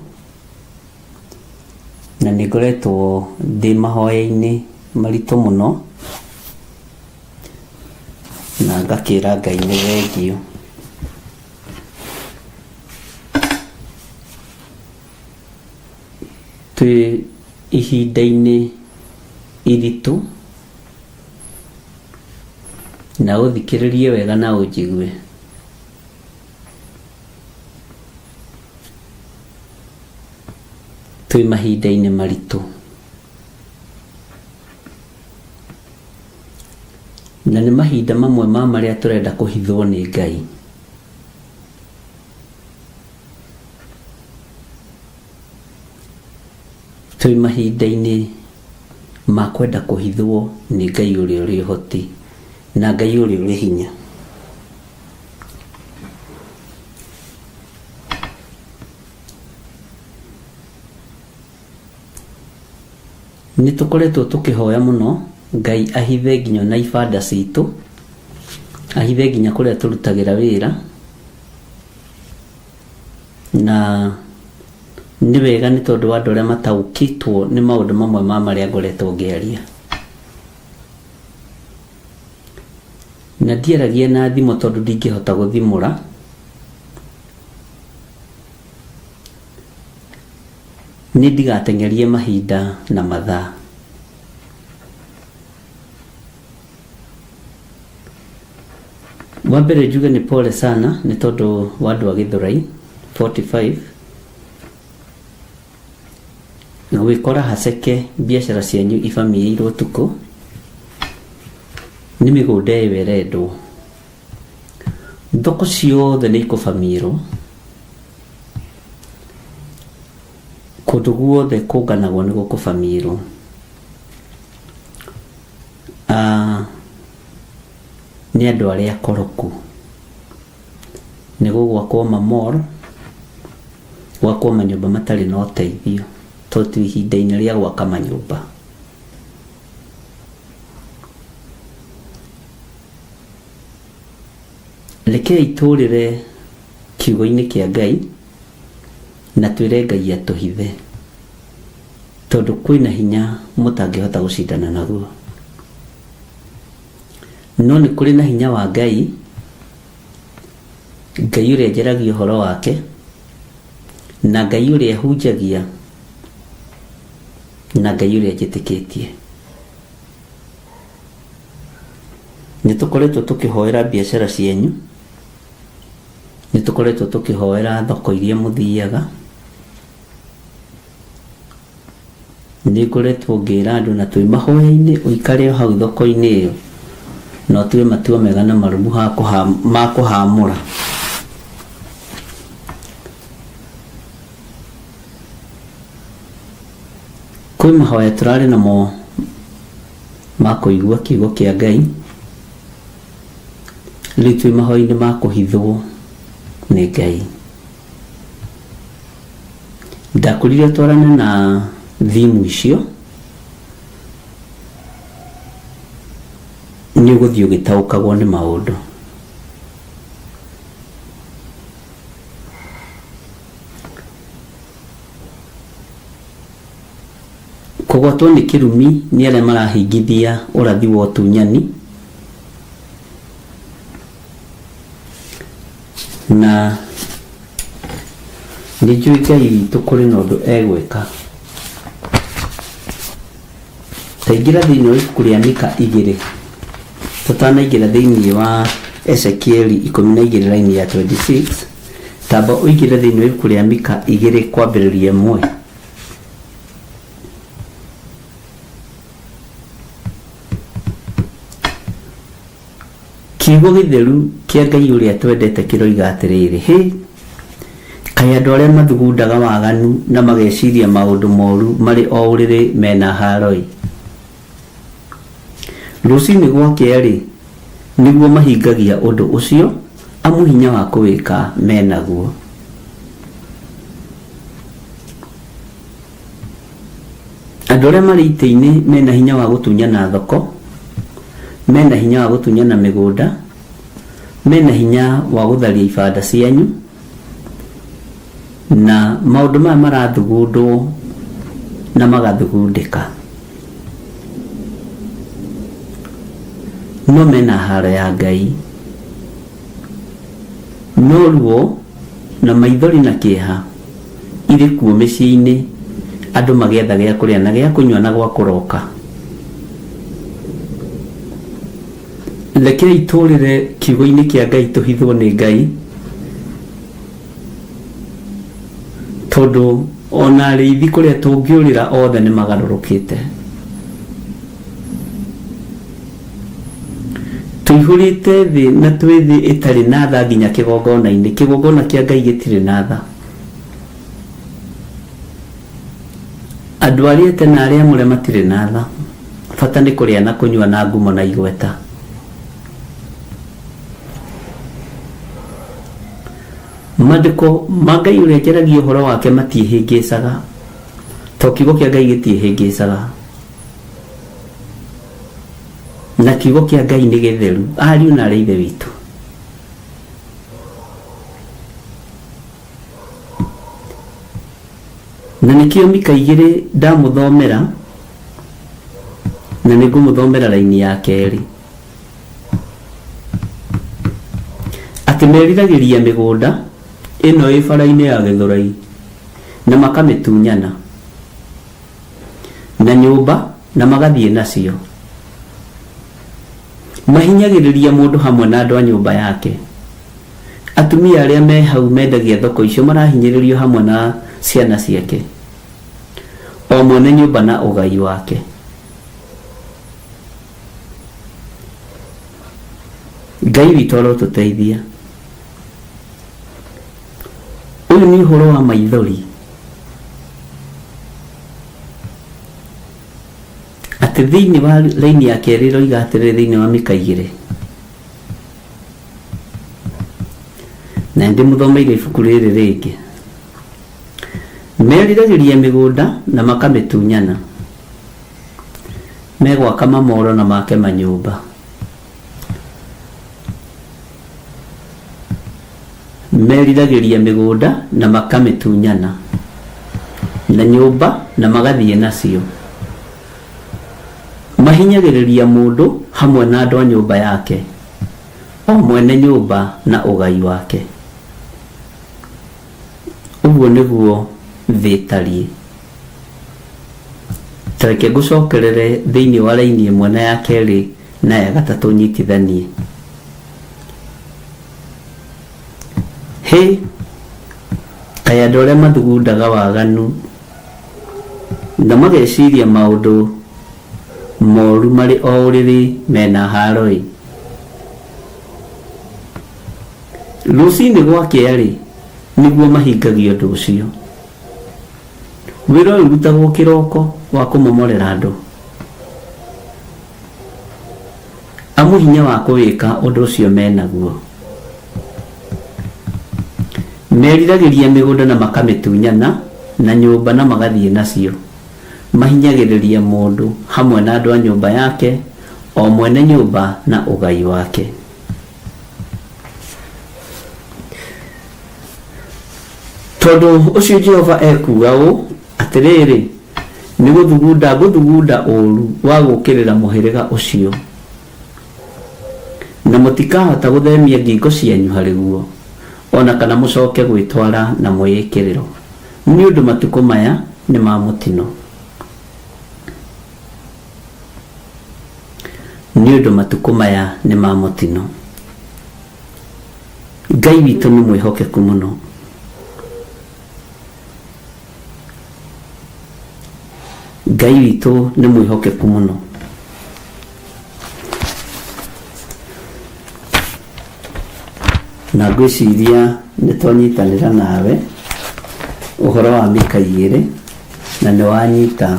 na nĩ ngoretwo ndĩ mahoya-inĩ maritũ mũno, na ngakĩra Ngai nĩ thengio. Twĩ ihinda-inĩ iritũ, na ũthikĩrĩrie wega na ũnjigue. Twĩ mahinda-inĩ maritũ, na nĩ mahinda mamwe ma marĩa tũrenda kũhithwo nĩ Ngai. Twĩ mahinda-inĩ ma kwenda kũhithwo nĩ Ngai ũrĩa ũrĩ ũhoti na Ngai ũrĩa ũrĩ hinya. Nĩ tũkoretwo tũkĩhoya mũno Ngai ahithe nginya na ibanda citũ, ahithe nginya kũrĩa tũrutagĩra wĩra, na nĩ wega nĩ tondũ wa andũ arĩa mataũkĩtwo nĩ maũndũ mamwe ma marĩa ngoretwo ngĩaria. Na ndiaragia na thimo tondũ ndingĩhota gũthimũra, nĩ ndigateng'erie mahinda na mathaa. Wa mbere njuge nĩ pole sana nĩ tondũ wa andũ a Gĩthũrai 45 gwĩkora haceke biacara cianyu ibamĩirwo ũtukũ, nĩ mĩgũnda ĩyo ĩrendwo, thoko ciothe nĩ ikũbamĩirwo, kũndũ guothe kũnganagwo nĩ gũkũbamĩirwo. Nĩ andũ arĩa akoroku, nĩ gũgwakwo mamall, gwakwo manyũmba matarĩ na ũteithio, tondũ ihinda-inĩ rĩa gwaka manyũmba. reke itũrĩre kiugo-inĩ kĩa Ngai na twĩre Ngai atũhithe, tondũ kwĩna hinya mũtangĩhota gũcindana naguo. No nĩ kũrĩ na hinya wa Ngai, Ngai ũrĩa njaragia ũhoro wake, na Ngai ũrĩa hunjagia, na Ngai ũrĩa njĩtĩkĩtie. Nĩ tũkoretwo tũkĩhoera biacara cienyu, nĩ tũkoretwo tũkĩhoera thoko iria mũthiaga, nĩ ngoretwo ngĩra andũ na twĩ mahoya-inĩ ũikare hau thoko-inĩ ĩyo na ũtue matua mega na marumu ma kũhamũra. Kwĩ mahoya tũrarĩ namo ma kũigua kiugo kĩa Ngai, rĩu twĩ mahoya-inĩ ma kũhithwo nĩ Ngai. Ndakũrire twarane na thimu icio, nĩ ũgũthiĩ ũgĩtaũkagwo nĩ maũndũ. Kũgwatwo nĩ kĩrumi nĩ arĩa marahingithia ũrathi wa ũtunyani, na nĩ njũĩ Ngai witũ kũrĩ na ũndũ egwĩka. Taingĩra thĩinĩ wa ibuku rĩa Mika 2 tũtanaingĩra thĩinĩ wa Ezekieli 12 raini ya 26, tamba ũingĩre thĩinĩ wa ibuku rĩa Mika 2 kwambĩrĩria 1. Kiugo gĩtheru kĩa Ngai ũrĩa twendete kĩroiga atĩrĩrĩ, hĩ kaĩ andũ arĩa mathugundaga waganu na mageciria maũndũ moru marĩ o ũrĩrĩ mena haro-ĩ. Rũcinĩ gwakĩa-rĩ nĩguo mahingagia ũndũ ũcio, amu hinya wa kũwĩka menaguo. Andũ arĩa marĩ itĩ-inĩ mena hinya wa gũtunyana thoko, mena hinya wa gũtunyana mĩgũnda, mena hinya wa gũtharia ibanda cianyu, na maũndũ maya marathugundwo na magathugundĩka. No mena haro ya Ngai, no ruo na maithori na kĩeha irĩ kuo mĩciĩ-inĩ, andũ magĩetha gĩa kũrĩa na gĩa kũnyua na gwa kũroka. Reke itũrĩre kiugo-inĩ kĩa Ngai tũhithwo nĩ Ngai, tondũ ona arĩithi kũrĩa tũngĩũrĩra othe nĩ magarũrũkĩte. Tũihũrĩte thĩ na twĩ thĩ ĩtarĩ na tha nginya kĩgongona-inĩ, kĩgongona kĩa Ngai gĩtirĩ na tha. Andũ arĩa ete na arĩa mũrĩa matirĩ na tha, bata nĩ kũrĩa na kũnyua na ngumo na igweta. Maandĩko ma Ngai ũrĩa njaragia ũhoro wake matiĩhĩngĩcaga, to kiugo kĩa Ngai gĩtiĩhĩngĩcaga, na kiugo kĩa Ngai nĩ gĩtheru. Ariũ na arĩa ithe witũ, na nĩkĩo Mika 2 ndamũthomera, na nĩngũmũthomera raini ya 2. Atĩ meriragĩria mĩgũnda ĩno ĩ bara-inĩ ya Gĩthũrai na makamĩtunyana, na nyũmba na magathiĩ nacio. Mahinyagĩrĩria mũndũ hamwe na andũ a nyũmba yake. Atumia arĩa me hau mendagia thoko icio marahinyĩrĩrio hamwe na ciana ciake, o mwene nyũmba na ũgai wake. Ngai witũ arotũteithia. Ũyũ nĩ ũhoro wa maithori, atĩ thĩinĩ wa raini ya 2 roiga atĩrĩ thĩinĩ wa Mika 2, na ndĩmũthomeire ibuku rĩrĩ rĩngĩ. Meriragĩria mĩgũnda na makamĩtunyana, megwaka mamoro na make manyũmba. meriragĩria mĩgũnda na makamĩtunyana na nyũmba na magathiĩ nacio. Mahinyagĩrĩria mũndũ hamwe na andũ a nyũmba yake, o mwene nyũmba na ũgai wake. Ũguo nĩguo thĩ ĩtariĩ. Tareke ngũcokerere thĩinĩ wa raini ĩmwe na ya kerĩ na ya gatatũ nyitithanie. Kaĩ andũ arĩa mathugundaga waganu na mageciria maũndũ moru marĩ o ũrĩrĩ mena haro-ĩ. Rũcinĩ gwakĩa-rĩ nĩguo mahingagia ũndũ ũcio. Wĩra ũyũ ũrutagwo kĩroko wa kũmomorera andũ. Amu hinya wa kũwĩka ũndũ ũcio menaguo. Meriragĩria mĩgũnda na makamĩtunyana na nyũmba na magathiĩ nacio. Mahinyagĩrĩria mũndũ hamwe na andũ a nyũmba yake, o mwene nyũmba na ũgai wake. Tondũ ũcio Jehova ekuga ũũ atĩrĩrĩ, nĩ gũthugunda ũũru wa gũkĩrĩra mũhĩrĩga ũcio, na mũtikahota gũthemia ngingo cianyu harĩ guo, ona kana mũcoke gwĩtwara na mwĩĩkĩrĩro, nĩ ũndũ matukũ maya nĩ ma mũtino. Nĩ ũndũ matukũ maya nĩ ma mũtino. Ngai witũ nĩ mwĩhokeku mũno. Ngai witũ nĩ mwĩhokeku mũno. Na ngwĩciria nĩ twanyitanĩra nawe ũhoro wa Mika 2 na nĩ wanyita,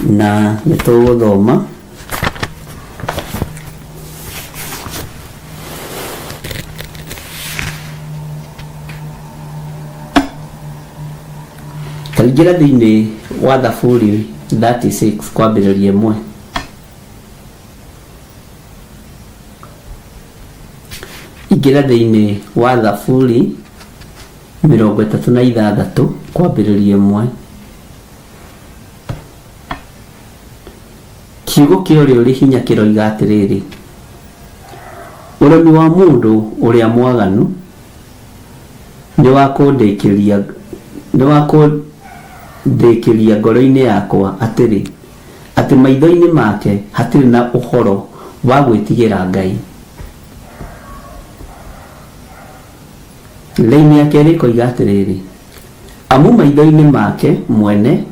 na nĩ tũgũthoma kaingĩra thĩinĩ wa Thaburi 36 kwambĩrĩria 1. Ingĩra thĩinĩ wa Thaburi 36 kwambĩrĩria 1. Kiugo kĩorĩa ũrĩ hinya kĩroiga atĩrĩrĩ, ũremi wa mũndũ ũrĩa mwaganu nĩ wa kũndĩkĩria ngoro-inĩ yakwa atĩrĩ, atĩ maitho-inĩ make hatirĩ na ũhoro wa gwĩtigĩra Ngai. Raini ya kerĩ ĩkoiga atĩrĩrĩ, amu maitho-inĩ make mwene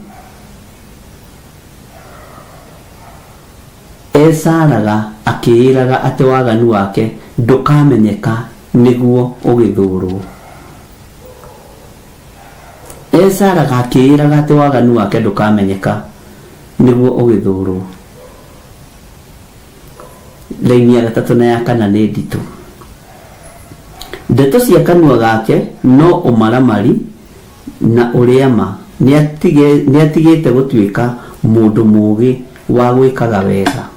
esaraga akĩĩraga atĩ waganu wake ndũkamenyeka nĩguo ũgĩthũrwo. Esaraga akĩĩraga atĩ waganu wake ndũkamenyeka nĩguo ũgĩthũrwo. Raini ya gatatũ na ya kana nĩ nditũ. Ndeto cia kanua gake no ũmaramari na ũrĩa ma, nĩatigĩte gũtuĩka mũndũ mũũgĩ wa gwĩkaga wega.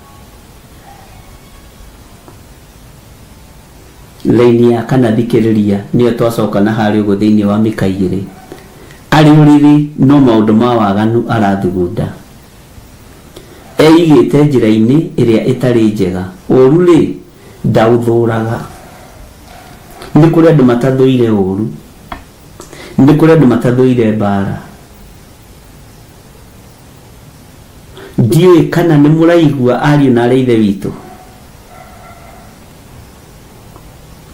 Raini ya kana thikĩrĩria nĩyo twacoka na harĩ ũguo thĩinĩ wa Mika 2. Arĩ ũrĩrĩ no maũndũ ma waganu arathugunda. Eigĩte njĩra-inĩ ĩrĩa ĩtarĩ njega, ũũru-rĩ ndaũthũraga. Nĩ kũrĩ andũ matathũire ũũru, nĩ kũrĩ andũ matathũire mbara. Ndiũĩ kana nĩ mũraigua ariũ na arĩ ithe witũ.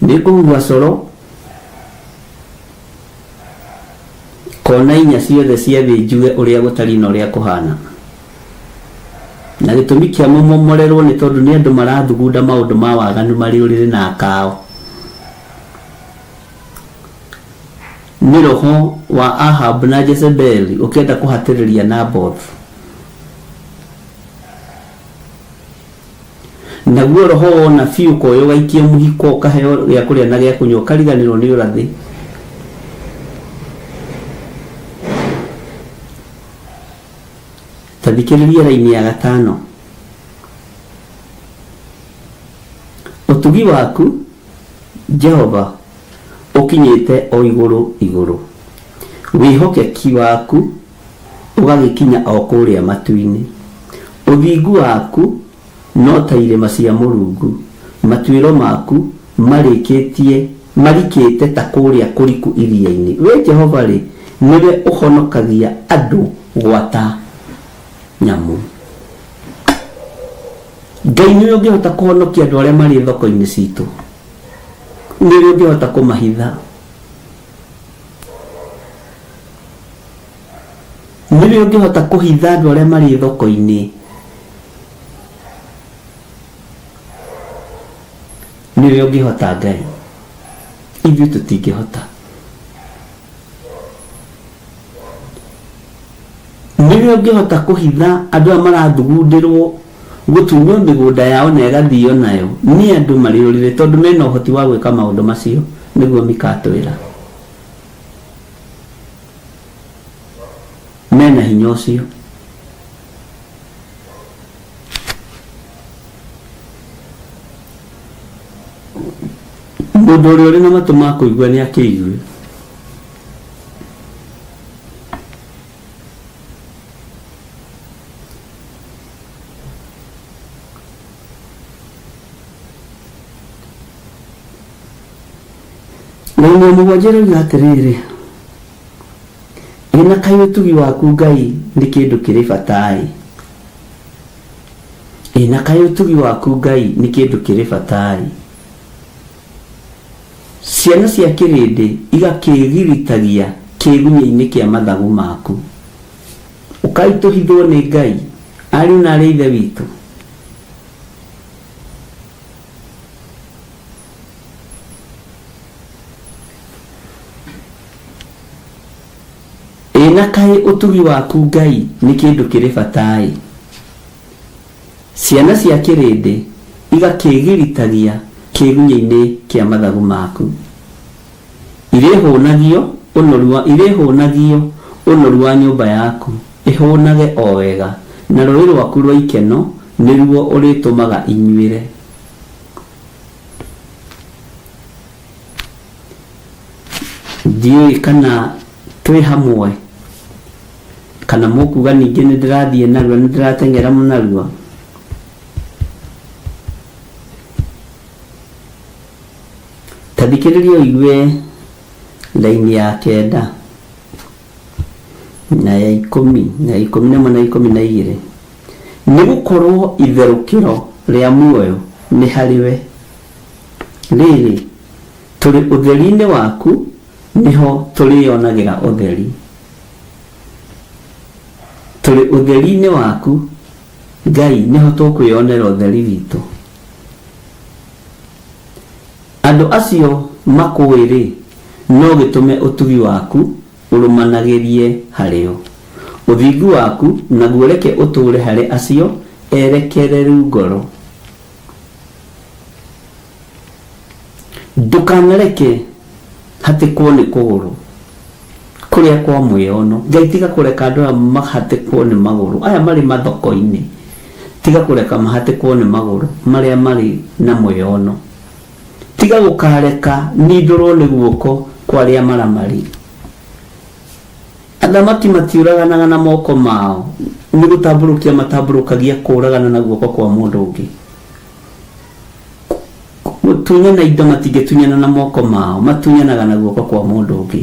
Nĩ kũhuha coro, kona inya ciothe cia thĩ njuge ũrĩa gũtari na ũrĩa kũhana. Na gĩtũmi kĩa momorerwo nĩ tondũ nĩ andũ marathugunda maũndũ ma waganu marĩ ũrĩrĩ na akao. Nĩ roho wa Ahab na Jezebeli ũkĩenda kũhatĩrĩria Naboth. Naguo roho wona biũ koyo gaikia mũhiko ũkaheo gĩa kũrĩa na gĩa kũnyua ũkariganĩrwo nĩ ũrathi. Tathikĩrĩria raini ya 5. Utugi waku Jehova ukinyite o iguru. Wihokeki waku ugagikinya o kuria matu-ini. Uthingu waku no ta irema cia Mulungu. Matuiro maku marikite ta kuria kuriku iria-ini. We Jehova ri niwe uhonokagia andu gwata nyamu. Ngai niwe ungihota kuhonokia andu aria mari thoko-ini citu. Niwe ungihota kumahitha. Niwe ungihota kuhitha andu aria mari thoko-ini. Niwe ungihota Ngai. Ithuĩ tũtingĩhota. Niwe ungihota kuhitha andu arĩa marathugundirwo gutunywo migunda yao na ĩgathio nayo ni andu mariũrire tondu mena ũhoti wa gwĩka maũndũ macio nĩguo mikatwĩra. Mena hinya ũcio. Mũndũ ũrĩa ũrĩ na matũ ma kũigua nĩ akĩigue. Nĩ mũgwanjĩrĩria atĩrĩrĩ, ĩna kaĩ ũtugi waku Ngai nĩ kĩndũ kĩrĩ bata ĩ. Ĩna kaĩ ũtugi waku Ngai nĩ kĩndũ kĩrĩ bata ĩ. Ciana cia kĩrĩndĩ igakĩgiritagia kĩgunyĩ-inĩ kĩa mathagu maku. Ũkaitũhithwo nĩ Ngai ariũ na arĩ ithe witũ. Ĩna kaĩ ũtugi waku Ngai nĩ kĩndũ kĩrĩ bata ĩ. Ciana cia kĩrĩndĩ igakĩgiritagia kĩgunyĩ-inĩ kĩa mathagu maku. Irĩhũnagio ũnoru wa nyũmba yaku ĩhũnage o wega, na rũĩ rwaku rwa ikeno nĩruo ũrĩtũmaga inyuĩre. Ndiũĩ kana twĩ hamwe, kana mũkuga ningĩ nĩ ndĩrathiĩ narua, nĩ ndĩrateng'era narua. Tathikĩrĩria ũigue laini ya 9 na ya 10 na 11 na 12. Nĩ gũkorwo itherũkĩro rĩa muoyo nĩ harĩwe. Rĩrĩ tũrĩ ũtheri-inĩ waku niho tũrĩonagĩra ũtheri. Tũrĩ ũtheri-inĩ waku Ngai niho tũkwĩonera ũtheri witũ. Andũ acio makwĩrĩ no gĩtũme ũtugi waku ũrũmanagĩrie harĩo. Ũthingu waku naguo reke ũtũre harĩ acio erekereru ngoro. Ndũkanareke hatikwo nĩ kũgũrũ kũrĩa kwa mwĩono. Ngai tiga kũreka andũ aya mahatĩkwo nĩ magũrũ. Aya marĩ mathoko-inĩ tiga kũreka mahatĩkwo nĩ magũrũ marĩa marĩ na mwĩono. Tiga gũkareka nindũrwo nĩ guoko kwa arĩa maramari. Athamaki matiũraganaga na moko mao, nĩ gũtambũrũkia matambũrũkagia kũragana na guoko kwa mũndũ ũngĩ. Tunyana indo matingĩtunyana na moko mao, matunyanaga na guoko kwa mũndũ ũngĩ.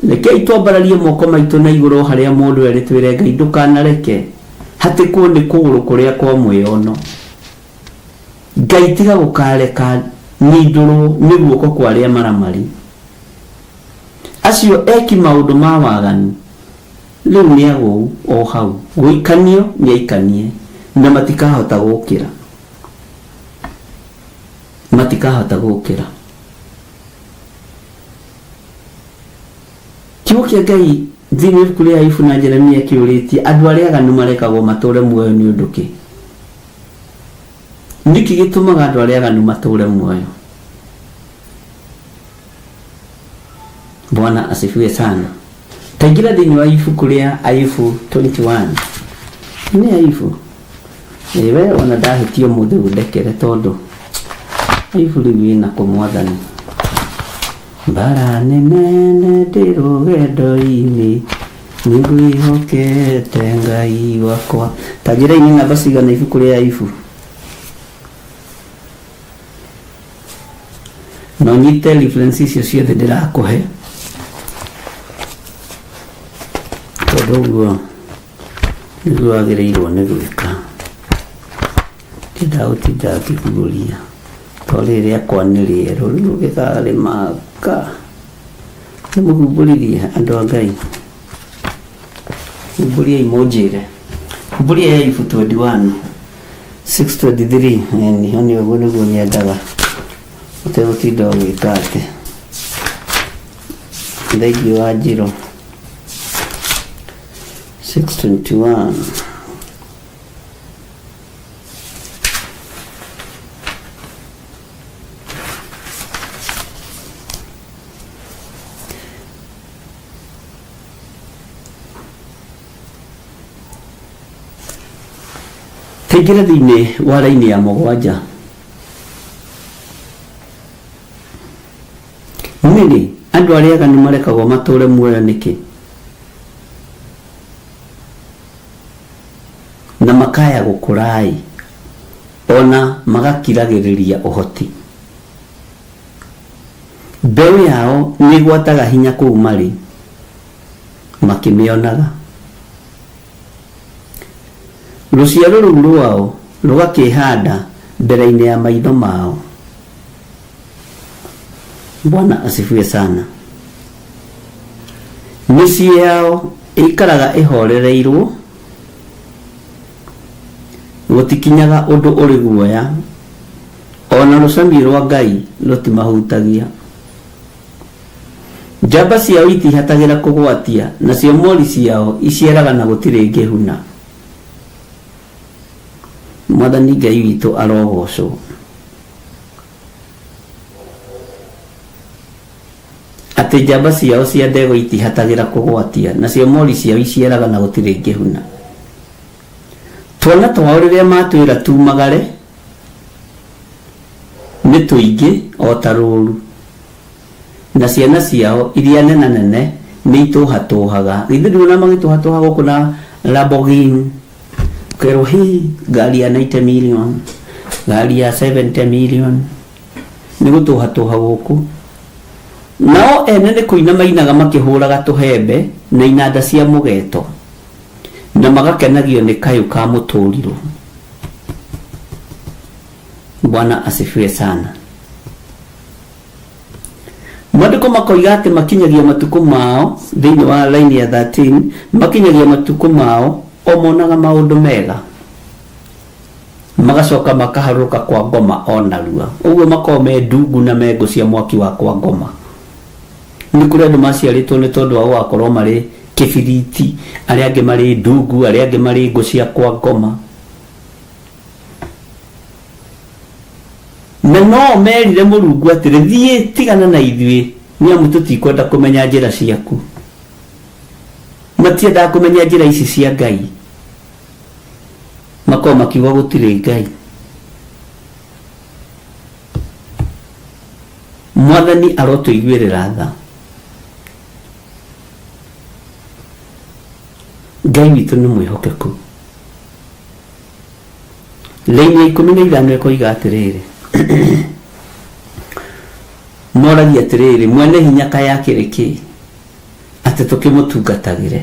Rekei twambararie moko maitũ na igũrũ harĩa mũndũ erĩ twĩre Ngai ndũkanareke hatĩkwo nĩ kũgũrũ kũrĩa kwa mwĩono. Ngai tiga gũkareka nindũrwo nĩ guoko kwa arĩa maramari. Acio eki maũndũ ma waganu rĩu nĩ agũu o hau, gũikanio nĩ aikanie na matikahota gũkĩra. Matikahota gũkĩra. Kiugo kĩa Ngai thĩinĩ wa ibuku rĩa Ayubu na Jeremia kĩũrĩtie andũ arĩa aganu marekagwo matũũre muoyo nĩ ũndũ kĩ? Niki gĩtũmaga andũ arĩa aganu matũũre muoyo? Bwana asifiwe sana. Taingira thĩinĩ wa ibuku rĩa Ayubu 21. Nĩ Ayubu Ewe ona ndahitio muthe ndekere tondu ibuli wina kumwathani mbara nene ndirugendo-ini nigwihokete Ngai wakwa. Tanjira-ini namba cigana ibuku ria Ayubu? No nyite reference icio ciothe ndirakuhe tondu guo niguo wagĩrĩirwo nĩ gwĩka. Ndĩndagũtinda ngĩkuguria to rĩrĩ akwa nĩ rĩerũ rĩu gĩkarĩmanga. Nĩmũhumbũririe andũ a Ngai, humbũriai mũnjĩre. Humbũria Ayubu 21:6-23. Niho nĩguo nĩguo nyendaga ũtegũtinda ũgĩka atĩ. Thengiũ wa Njirũ 6:21. Kaingĩra thĩinĩ wa raini ya mũgwanja. Nĩrĩ andũ arĩa aganu marekagwo matũũre muoyo nĩkĩ? Na makaya gũkũrai ona magakiragĩrĩria ũhoti. Mbeũ yao nĩgwataga hinya kũu marĩ makĩmĩonaga. Rũciaro rũu rwao rũgakĩhanda mbere-inĩ ya maitho mao. Bwana asifiwe sana. Mĩciĩ yao ĩikaraga ĩhorereirwo, gũtikinyaga ũndũ ũrĩ guoya, ona rũcamio rwa Ngai rũtimahutagia. Njamba ciao itihatagĩra kũgwatia, nacio mori ciao iciaraga na gũtirĩ ngĩhuna. Mwathani Ngai witũ arogocwo. Atĩ njamba ciao cia ndegwa itihatagĩra kũgwatia, nacio mori ciao iciaraga na gũtirĩ ngĩhuna. Twana twao rĩrĩa matwĩra tumagare nĩ tũingĩ o ta rũũru, na ciana ciao iria nene nĩ itũhatũhaga. Githĩ ndũrona magĩtũhatũha gũkũ na Lamborghini, kerwo hii ngari ya 90 million, ngari ya 70 million, nĩ gũtũhatũha gũkũ. Nao ene nĩ kũina mainaga makĩhũraga tũhembe na inanda cia mũgeeto, na magakenagio nĩ kayũ ka mũtũrirũ. Bwana asifiwe sana. Maandĩko makoiga atĩ makinyagia matukũ mao thĩinĩ wa laini ya 13, makinyagia matukũ mao o monaga maũndũ mega, magacoka makaharũrũka kwa ngoma o narua. Ũguo makorwo me ndungu na mengũ cia mwaki wa kwa ngoma. Nĩ kũrĩ andũ maciarĩtwo nĩ tondũ wa gũgakorwo marĩ kĩbiriti, arĩa angĩ marĩ ndungu, arĩa angĩ marĩ ngũ cia kwa ngoma. Na no merire Mũrungu atĩrĩ, thiĩ tigana na ithuĩ, nĩamu tũtikwenda kũmenya njĩra ciaku. Matiendaga kũmenya njĩra ici cia Ngai, makorwo makiuga gũtirĩ Ngai. Mwathani arotũiguĩrĩra tha. Ngai witũ nĩ mwĩhokeku. Laini ya 15 ĩkoiga atĩrĩrĩ, moragia atĩrĩrĩ, mwene hinya kaya kĩrĩ kĩ atĩ tũkĩmũtungatagĩre,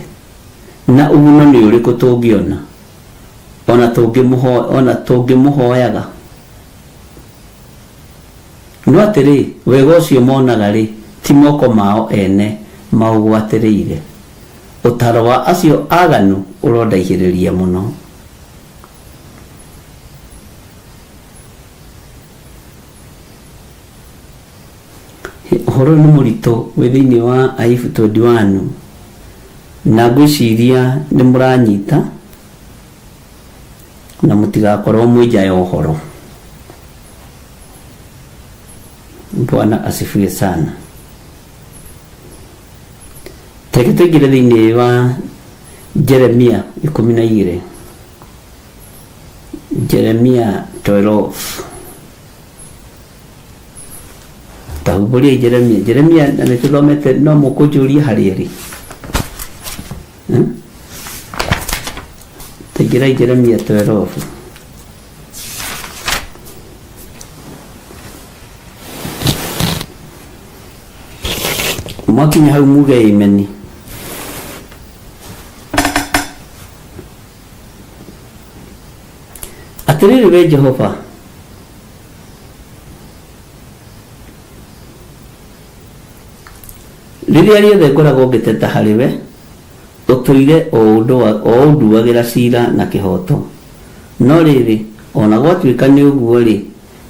na ũguno nĩ ũrĩkũ tũngĩona ona tũngĩmũhoyaga. No atĩrĩ, wega ũcio monaga rĩ, ti moko mao ene maũgwatĩrĩire. Ũtaro wa acio aganu ũrondaihĩrĩria mũno. Ũhoro nĩ mũritũ wĩ thĩinĩ wa Ayubu 21, na ngwĩciria nĩ mũranyita na mũtigakorwo mwĩ nja ya ũhoro. Bwana asifiwe sana. Teke tũingĩre thĩinĩ wa Jeremia 12. Jeremia 12. Tahubuli Jeremia anathomete no mukujuria harieri. Tegira Jeremia 12. Mwakinya hau muge imeni. Atiriri we Jehova, riria riothe ngoragwo ngĩteta harĩ we, ũtũire o ũnduagĩra cira na kĩhoto. No rĩrĩ, ona gwatuĩka nĩ ũguo rĩ,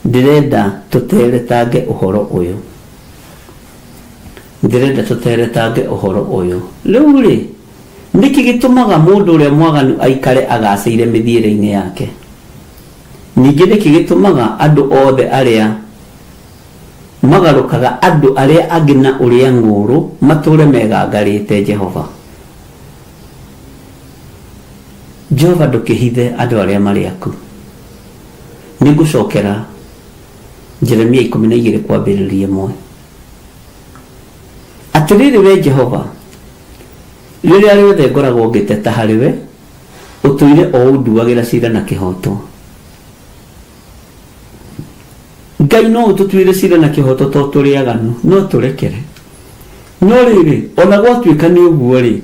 ndĩrenda tũteretange ũhoro ũyũ. Rĩu rĩ, nĩkĩ gĩtũmaga mũndũ ũrĩa mwaganu aikare agacĩire mĩthiĩre-inĩ yake? Ningĩ nĩkĩ gĩtũmaga andũ othe arĩa magarũkaga andũ arĩa angĩ na ũrĩa ngũrũ matũre megangarĩte Jehova? Jehova ndũkĩhithe andũ arĩa marĩ aku. Nĩngũcokera Jeremia 12 kwambĩrĩria 1. Atĩrĩrĩ we Jehova, rĩrĩa rĩothe ngoragwo ngĩteta harĩ we, ũtũire o ũnduagĩra cira na kĩhoto. Ngai no ũtũtuĩre cira na kĩhoto to tũrĩ aganu, no tũrekere. No rĩrĩ, ona gwatuĩka nĩ ũguo rĩ,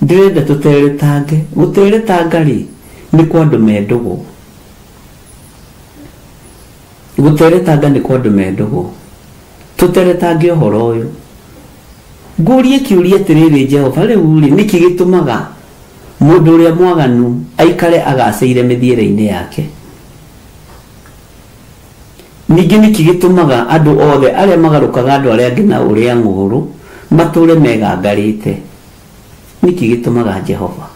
ndĩrenda tũteretange. Gũteretanga rĩ, nĩ kwa andũ me ndũgũ. Gũteretanga nĩ kwa andũ me ndũgũ. Tũteretange ũhoro ũyũ. Ngũrie kĩũria atĩrĩrĩ Jehova, rĩu rĩ, nĩkĩ gĩtũmaga mũndũ ũrĩa mwaganu aikare agacĩire mĩthiĩre-inĩ yake? Ningĩ nĩkĩ gĩtũmaga andũ othe arĩa magarũkaga andũ arĩa angĩ na ũrĩa ngũrũ matũre megangarĩte? Nĩkĩ gĩtũmaga Jehova?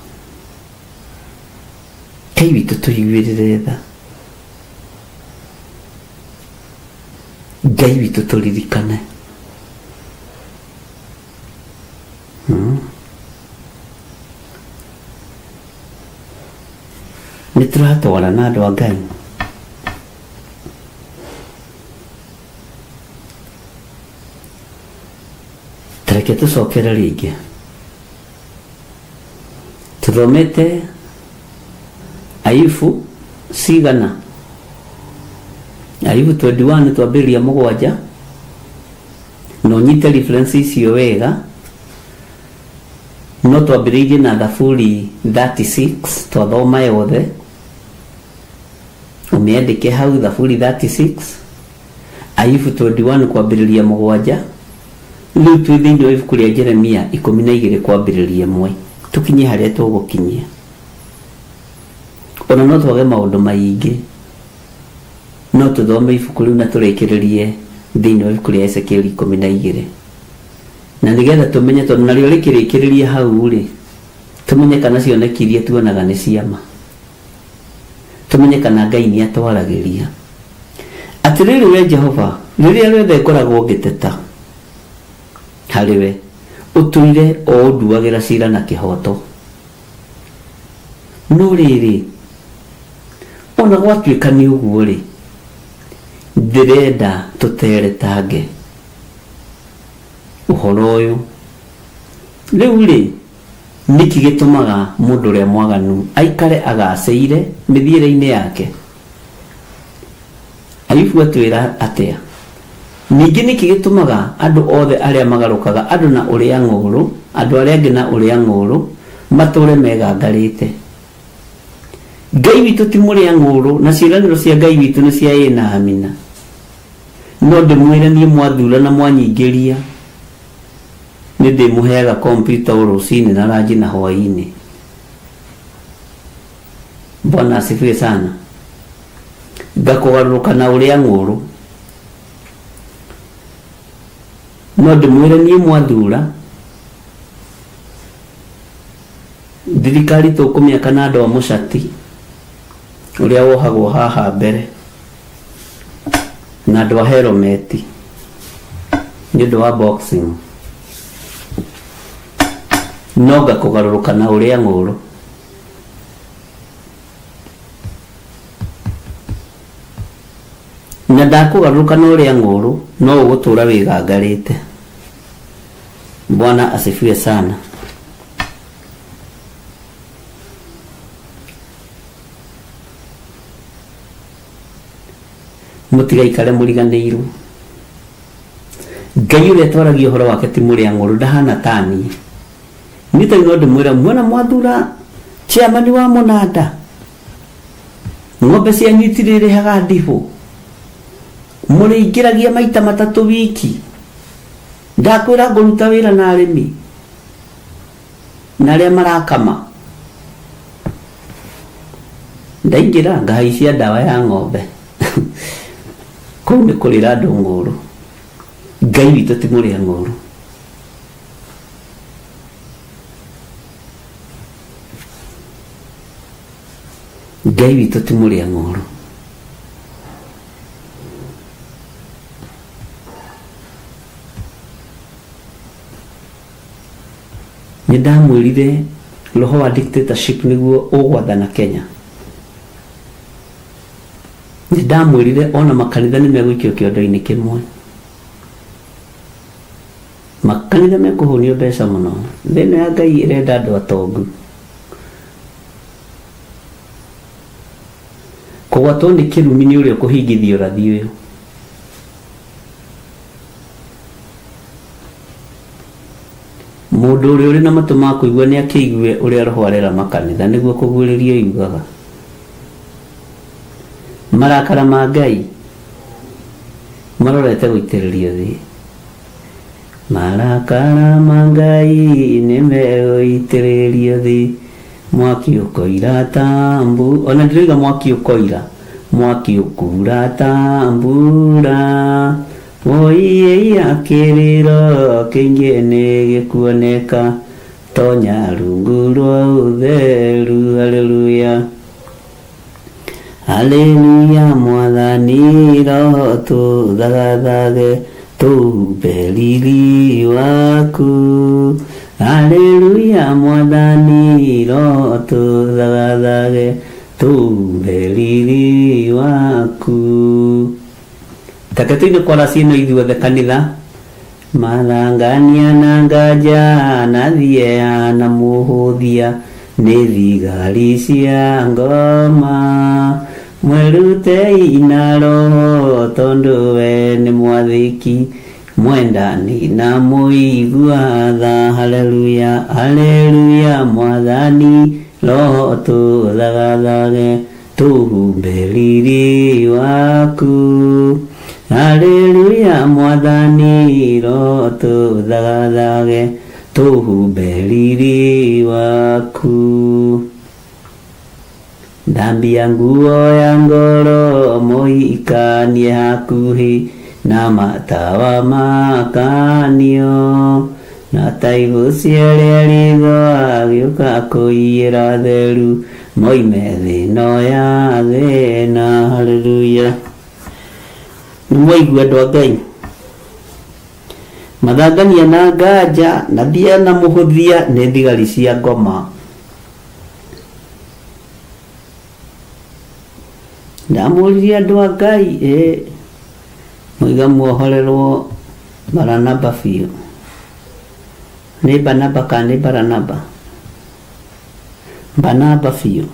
Ngai witũ tũiguĩrĩre tha. Ngai witũ tũririkane. Nĩ tũratwara na andũ a Ngai. Tareke tũcokere rĩngĩ. Tũthomete Ayubu cigana. Ayubu 21 twambĩrĩria 7. No nyite reference icio wega. No twambĩrĩirie na Thaburi 36 twathoma yothe. Ũmĩandĩke hau Thaburi 36. Ayubu 21 kwambĩrĩria 7. Rĩu twĩ thĩinĩ wa ibuku rĩa Jeremia 12 kwambĩrĩria 1. Tũkinye harĩa tũgũkinyia. Ona no twage maũndũ maingĩ. No tũthome ibuku rĩu na tũrĩkĩrĩrie thĩinĩ wa ibuku rĩa Ezekiel 12. Na nĩgetha tũmenye tondũ narĩo rĩkĩrĩkĩrĩria hau rĩ, tũmenye kana cioneki iria tuonaga nĩ ciama. Tũmenye kana Ngai nĩ atwaragĩria. Atĩrĩrĩ we Jehova, rĩrĩa rĩothe ngoragwo ngĩteta harĩ we, ũtũire o ũnduagĩra cira na kĩhoto. No rĩrĩ, ona gwatuĩka nĩ ũguo rĩ, ndĩrenda tũteretange ũhoro ũyũ. Rĩu rĩ, nĩkĩ gĩtũmaga mũndũ ũrĩa mwaganu aikare agacĩire mĩthiĩre-inĩ yake? Ayubu atwĩra atĩa? Ningĩ nĩkĩ gĩtũmaga andũ othe arĩa magarũkaga andũ na ũrĩa ngũrũ, andũ arĩa angĩ na ũrĩa ngũrũ matũre megangarĩte? Ngai witũ ti mũrĩa ngũrũ, na ciĩranĩro cia Ngai witũ nĩ cia ĩĩ na amina. No ndĩmwĩre niĩ mwathura na mwanyingĩria, nĩ ndĩmũheaga kompyuta rũcinĩ na ranji na hwaĩ-inĩ. Bwana asifiwe sana. Ngakũgarũrũka na ũrĩa ngũrũ. No ndĩmwĩre niĩ mwathura, thirikari tũkũmĩaka na andũ a mũcati ũrĩa wohagwo haha mbere na andũ a helmeti nĩ ũndũ wa boxing. No ngakũgarũrũka na ũrĩa ngũrũ. na ndakugaruka no ria nguru no ugutura wigangarite. Bwana asifiwe sana. Mutiga ikare muriganeiru. Ngai uria twaragia uhoro wake ti muria nguru ndahana tani. Nita ino ndimwira mwana mwathura chairman wa Monada. Ng'ombe cia nyitirire haga ndiho. Muri ingiragia maita matatu wiki. Ndakwira nguruta wira na arimi. Na ria marakama. Ndaingira ngahaicia dawa ya ng'ombe. Kau ni kurira andu nguru. Ngai witu ti muria nguru. Ngai witu ti muria nguru. Nidamwirire roho wa dictatorship niguo ugwathana Kenya. Nidamwirire ona makanitha ni megwikio kiondo-ini kimwe. Makanitha mekuhunio mbeca muno. Thina ya Ngai irenda andu atongu. Kugwatwo ni kirumi ni uria kuhingithio rathi uyu. Mundu uria uri na matu ma kuigua ni akiigue uria roho arera makanitha niguo kuguririo yugaga. Marakara ma Ngai marorete guitiririo thi. Marakara ma Ngai ni meguitiririo thi. Mwaki ukoira tambu ona ndiriga mwaki ukoira mwaki ukura tambura oiye akiriro kingene gikuoneka tonya rungu rwa utheru. Haleluya haleluya mwathani roho tuthathage tubelili waku. Haleluya mwathani roho tuthathage tubelili waku. Takatini kwa sino ithuothe kanitha mathangania na ngaja na thiea na muhuthia ni thigari cia ngoma. Mwerute ina roho tondu we ni mwathiki mwendani na muiguatha. Haleluya haleluya mwathani roho tuthathage tubelili waku. Haleluya mwathani roho tuthathage tubelili waku. Ndambia nguo ya ngoro muikanie hakuhi na matawa makanio na taigu ciaria ritho agiuka kuiyira theru moime thino ya thina. Haleluya nimwaigua andu a Ngai mathangania na ngaja na thia na muhuthia ni thigari cia ngoma. Ndamuririe andu a Ngai mwiga muohorerwo Baranaba biu. Ni Barnaba kana ni Baranaba? Barnaba biu.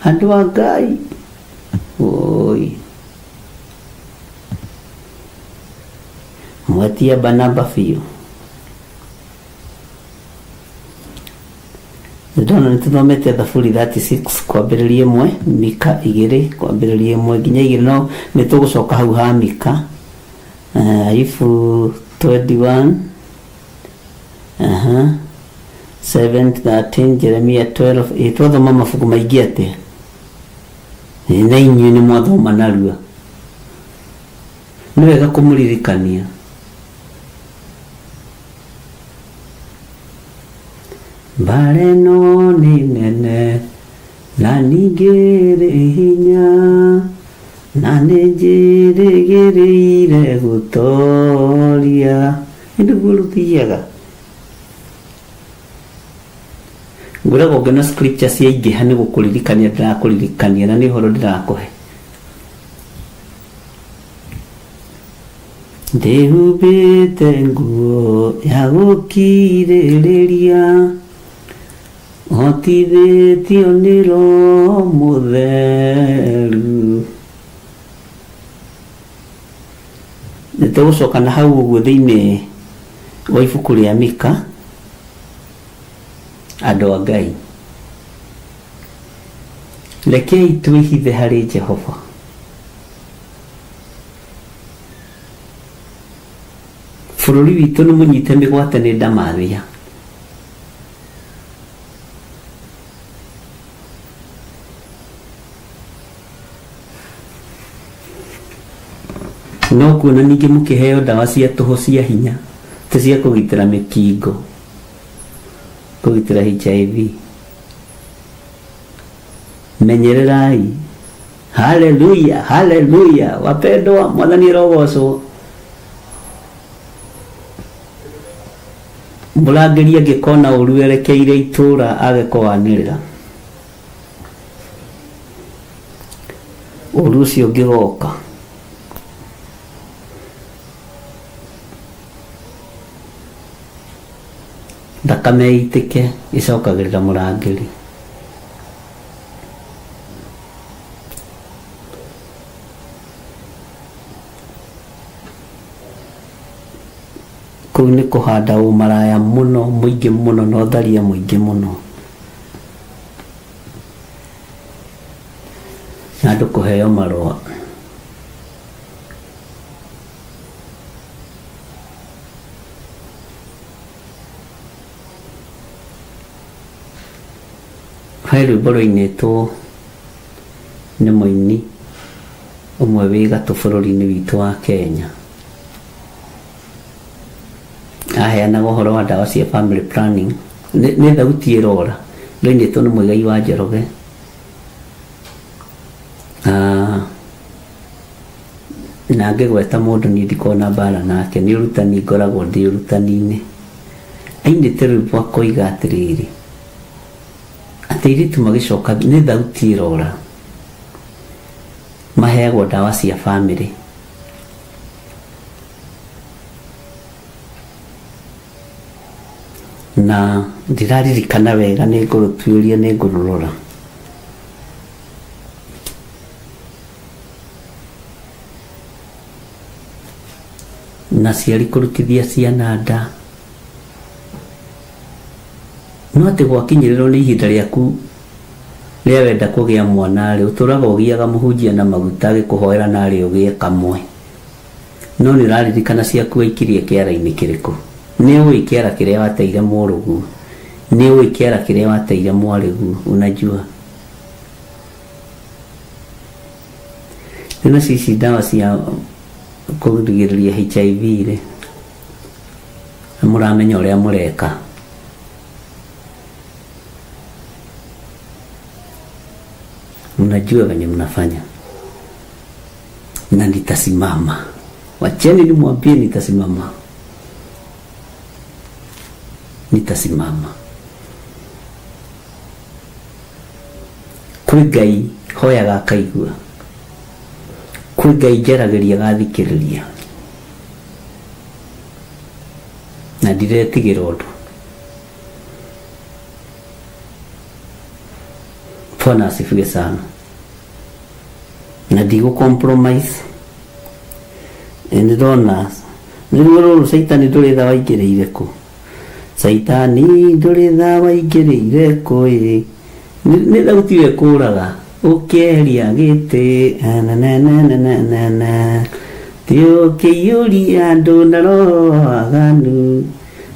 Andu a Ngai oi mwatia Barnaba biu. Ndona nituthomete Thaburi 36 kwambiriria 1 Mika 2 kwambiriria 1 nginya 2 no nitugucoka hau ha Mika ifu 21 7:13 Jeremia 12 itwathoma mabuku maingi atia na inyuĩ nĩ mwathoma narua. Nĩ wega kũmũririkania. Mbara ĩno nĩ nene na ningĩ ĩrĩ hinya na nĩ njĩrĩgĩrĩire gũtooria. Nĩguo rũthiaga. Ngwĩraga ũngĩona scripture ciaingĩha nĩ gũkũririkania ndĩrakũririkania na nĩ ũhoro ndĩrakũhe. ndihubite nguo ya gukirĩrĩria hotithĩtio nĩ Roho Mũtheru. Nĩtũgũcoka na hau ũguo thĩinĩ wa ibuku rĩa Mika, andũ a Ngai, rekei twĩhithe harĩ Jehova. Bũrũri witũ nĩ mũnyite mĩgwate nĩ ndamathia. No kuona ningĩ mũkĩheo ndawa cia tũhũ cia hinya ta cia kũgitĩra mĩkingo, kũgitĩra HIV. Menyererai. Haleluya, haleluya. Wapendwa, Mwathani arogocwo. Mũrangĩri angĩkona ũru erekeire itũũra age kũwanĩrĩra, ũru ũcio ũngĩgoka, thakame ĩitĩke ĩcokagĩrĩra mũrangĩri. Kũu nĩ kũhanda ũmaraya mũno, mũingĩ mũno, na ũtharia mũingĩ mũno, na andũ kũheo marũa. He rwĩmbo rũinĩtwo nĩ mũini ũmwe wĩ gatũ bũrũri-inĩ witũ wa Kenya, aheanaga ũhoro wa ndawa cia family planning. Nĩ thauti ĩrora, rũinĩtwo nĩ Mũigai wa Njoroge. Na ngĩgweta mũndũ niĩ ndikona mbara nake, nĩ ũrutani ngoragwo ndĩ ũrutani-inĩ. Ainĩte rwĩmbo akoiga atĩrĩrĩ, atĩ airĩtu magĩcoka, nĩ thauti ĩrora, maheagwo ndawa cia family. Na ndiraririkana wega, nĩ ngũrũtuĩria, nĩ ngũrũrora. Na ciari kũrutithia ciana nda, no atĩ gwakinyĩrĩrwo nĩ ihinda rĩaku rĩa wenda kũgĩa mwana rĩ, ũtũraga ũgiaga mũhunjia na maguta agĩkũhoera narĩ ũgĩe kamwe, no nĩ ũraririkana ciaku waikirie kĩara-inĩ kĩrĩkũ? Nĩ ũĩ kĩara kĩrĩa wateire mũrũgu, nĩ ũĩ kĩara kĩrĩa wateire mwarĩgu, unajua. Nĩ cici ndawa cia kũgirĩrĩria HIV rĩ, mũramenya ũrĩa mũreka. Mnajua venye mnafanya, na nitasimama. Wacheni nimwambie nitasimama. Nitasimama. Kwĩ Ngai hoyaga akaigua, kwĩ Ngai njeragĩria agathikĩrĩria, na ndiretigĩra ũndũ. Bwana asifiwe sana. Na ndigũ compromise. Ndĩrona nĩruo rũrũ Saitani ndũrĩ tha waingĩrĩire kũ? Saitani ndũrĩ tha waingĩrĩire kũ? Nĩ thauti we kũraga ũkĩeria gĩtĩ tiũkĩiyũria andũ na roho aganu.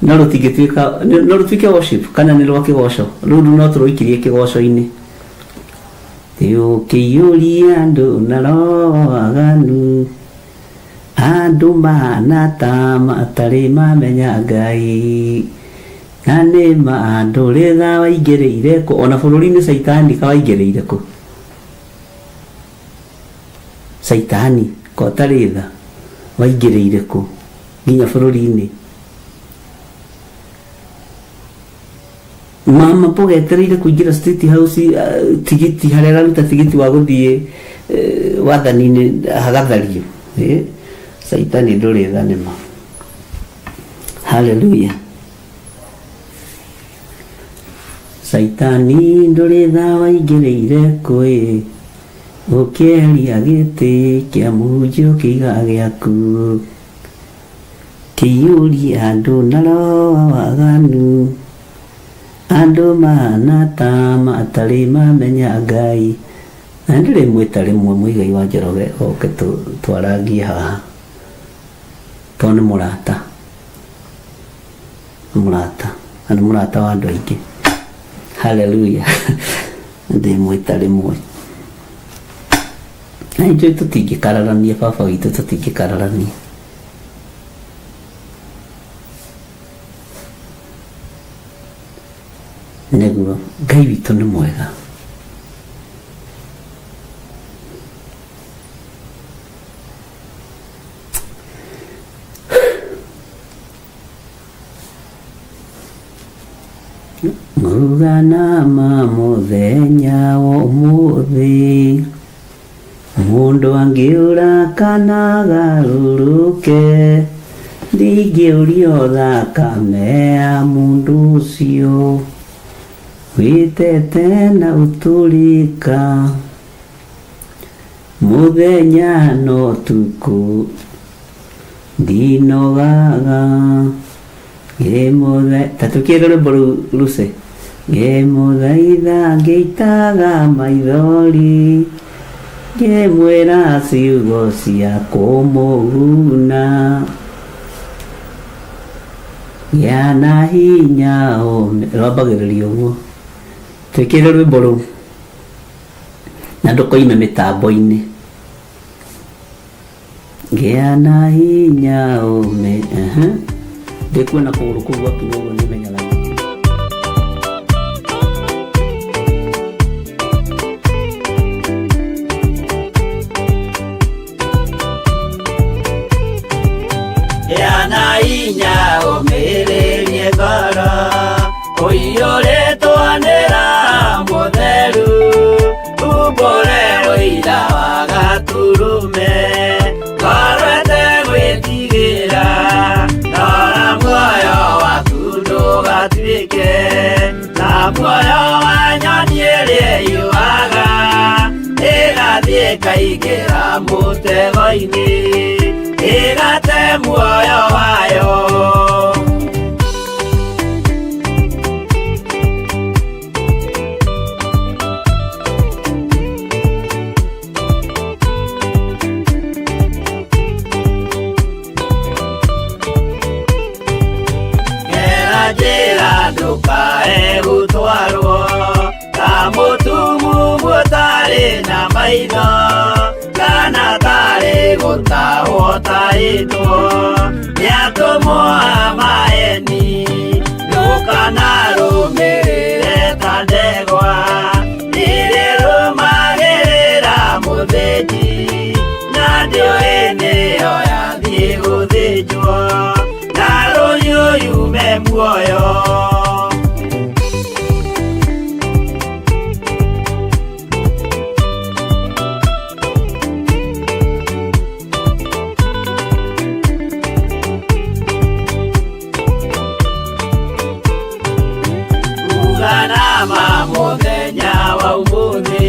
No rũtuĩke worship kana nĩ rwa kĩgoco? Rũu no tũrũikirie kĩgoco-inĩ. Tiũkĩiyũria andũ na roho aganu, andũ mahana ta matarĩ mamenya Ngai, na nĩ ma ndũrĩ tha waingĩrĩire kũ? Ona bũrũri-inĩ Saitani kawaingĩrĩire kũ? Saitani ko tarĩ tha waingĩrĩire kũ nginya bũrũri-inĩ? Mama pogetereire kũingĩra State House tigiti harĩa araruta tigiti wa gũthiĩ wathani-inĩ hagathario. Saitani ndũrĩ thanema. Hallelujah. Saitani ndũrĩ tha waingĩrĩire kwĩ, ũkĩeria gĩtĩ kĩa mũhunjia kĩiga gĩaku, kĩiyũria andũ na roho waganu, andũ mahana ta matarĩ mamenya Ngai. Na ndĩrĩ mwĩta rĩmwe mũigai wa Njoroge oke twarangie haha, to nĩ mũrata, na nĩ mũrata wa andũ aingĩ. Hallelujah. Ndĩ mwĩta rĩmwe, na ithuĩ tũtingĩkararania, baba witũ tũtingĩkararania. Nĩguo Ngai witũ nĩ mwega. Mugana ma muthenya wa ũmũthĩ, mũndũ angĩũra kana garũrũke, ndingĩũrio thakame ya mũndũ ũcio, wĩtete na ũtũrĩka, mũthenya no ũtukũ, ndinogaga. Tatũkĩre rwĩmbo rũu Lucy. Ngĩmũthaitha ngĩitaga maithori, ngĩmwĩra ciugo cia kũmũguna, gĩa na hinya rwambagĩrĩria ũguo. Twĩkĩre rwĩmbo rũu na ndũkoime mĩtambo-inĩ. Gĩa na hinya ndĩkuona kũgũrũ kũu gwaku ũguo nĩ menyaga. Gĩa na hinya ũmĩrĩrie ngoro, ũiyũrĩtwo nĩ Roho Mũtheru, umbũre ũira wa Gatũrũme, ngoro ĩtegwĩtigĩra, rora muoyo waku ndũgatuĩke na muoyo wa nyoni ĩrĩa ĩyũaga, ĩgathiĩ ĩkaingĩra mũtego-inĩ, ĩgate muoyo wayo. Njĩra ndũkae gũtwarwo ta mũtumumu ũtarĩ na maitho, kana tarĩ gũtahwo tahĩtwo nĩ atũmwo a maeni. Ndũkanarũmĩrĩre ta ndegwa ĩrĩa ĩrũmagĩrĩra mũthĩnji, na ndĩũĩ nĩyo yathiĩ gũthĩnjwo, na rũhiũ yume muoyo. Ugana ma mũthenya wa ũmũthĩ,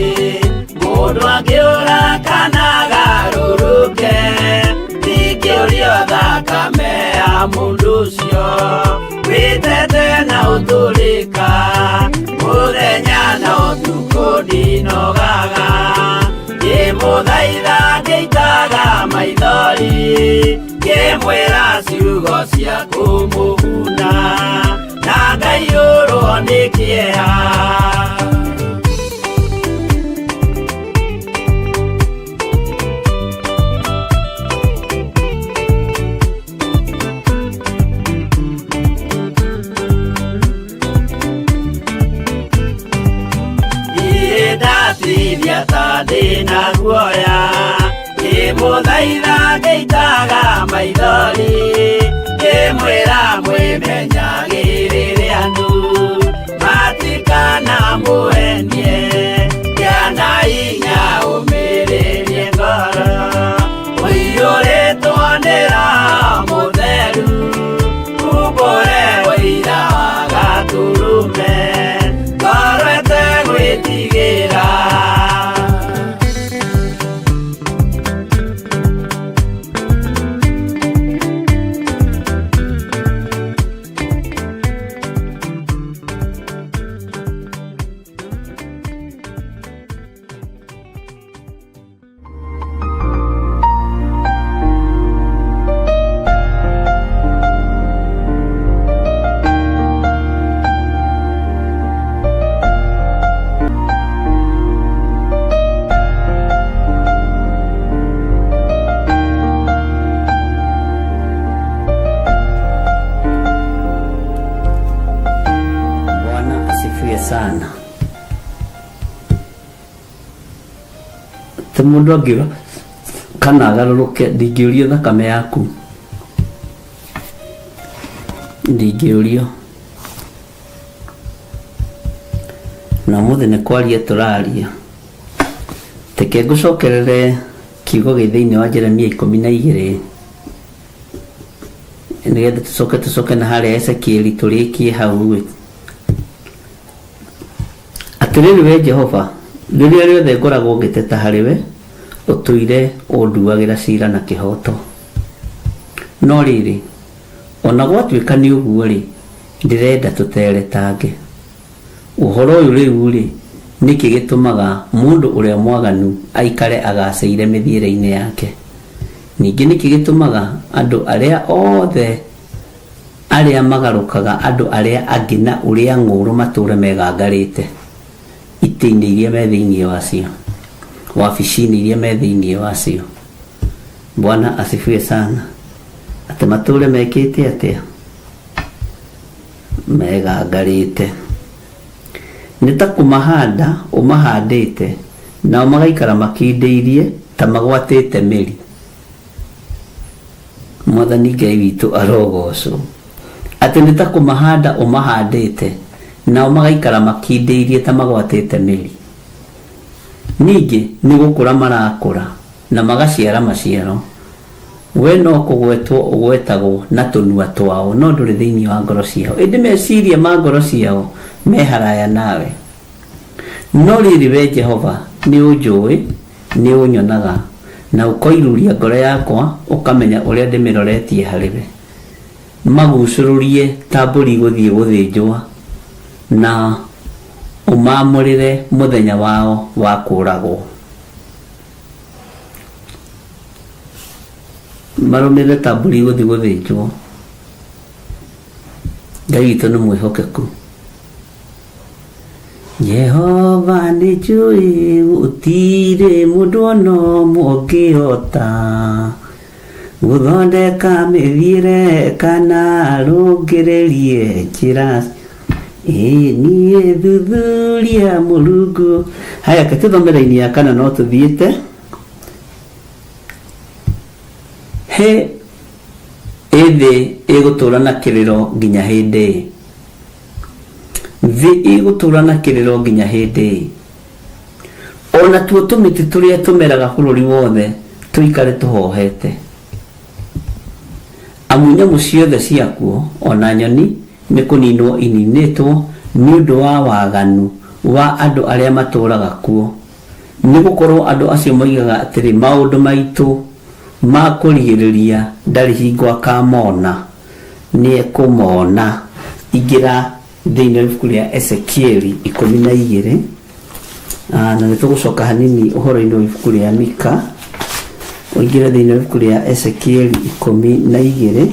mũndũ angĩũra kana garũrũke, ndingĩũrio thakame ya mũndũ ũcio, wĩtete na ũtũrĩka, mũthenya na ũtukũ ndinogaga. Ngĩmũthaitha ngĩitaga maithori, ngĩmwĩra ciugo cia kũmũguna, na ngaiyũrwo nĩ kĩeha. Ndatithia ta ndĩna guoya, ngĩmũthaitha ngĩitaga maithori, ngĩmwĩra mwĩmenyagĩrĩre andũ, matikana mũhenie. Gĩa na hinya ũmĩrĩrie ngoro, ũiyũrĩtwo nĩ te mundu angiura kana agaruruke ndingiurio thakame yaku ndingiurio na muthe nä kwaria tå raria teke ngå cokerere kiugo gä thä-inä wa Jeremia 12 nä getha tå coke na harä a Ezekieli tå rä kie hau atä rä rä we Jehova rä rä a rä othe ngoragwo ngä teta harä we å tå ire å nduagä ra cira na kä hoto no rä rä ona gwatuä ka nä å guo rä ndä renda tå teretange uhoro uyu riu ri niki gitumaga mundu uria mwaganu aikare agaceire mithiire-ini yake ningi niki gitumaga andu aria othe aria magarukaga andu aria angi na uria nguru mature megangarite iti-ini iria me thiini wacio wabici-ini iria me thiini wacio Bwana asifiwe sana ati mature mekite atia megangarite nita kumahanda umahandite na magaikara makindeirie ta magwatite miri mwathani Ngai witu arogocwo ati nita kumahanda umahandite na magaikara makindeirie ta magwatite miri ningi ni gukura marakura na magaciara maciaro we no kugwetwo ugwetagwo na tunua twao no nduri thiini wa ngoro ciao indi meciria ma ngoro ciao me haraya nawe no riri we Jehova ni unjui ni unyonaga na ukoiruria ngoro yakwa ukamenya uria ndimiroretie hariwe magucururie tamburi guthie guthinjwa na umamurire muthenya wao wa kuragwo marumire tamburi guthie guthinjwo Ngai witu ni mwihokeku Jehova ni njui gutire mundu ono mungihota guthondeka mithiire kana rungirerie njira nie thuthuria Mulungu haya katithomera-ini ya kana no tuthiite he ithi igutura na kiriro nginya hindi thi igutura na kiriro nginya hindi ona tuo tumiti turia tumeraga bururi wothe tuikare tuhohete amunyamu ciothe ciakuo ona nyoni ni kuninwo ininitwo ni undu wa waganu wa andu aria maturaga kuo ni gukorwo andu acio moigaga atiri maundu maitu ma kurigiriria ndari hingo akamona ni ekumona igira thiini wa ibuku ria Ezekieli 12 na nitugucoka hanini uhoro-ini wa ibuku ria Mika uingire thiini wa ibuku ria Ezekieli 12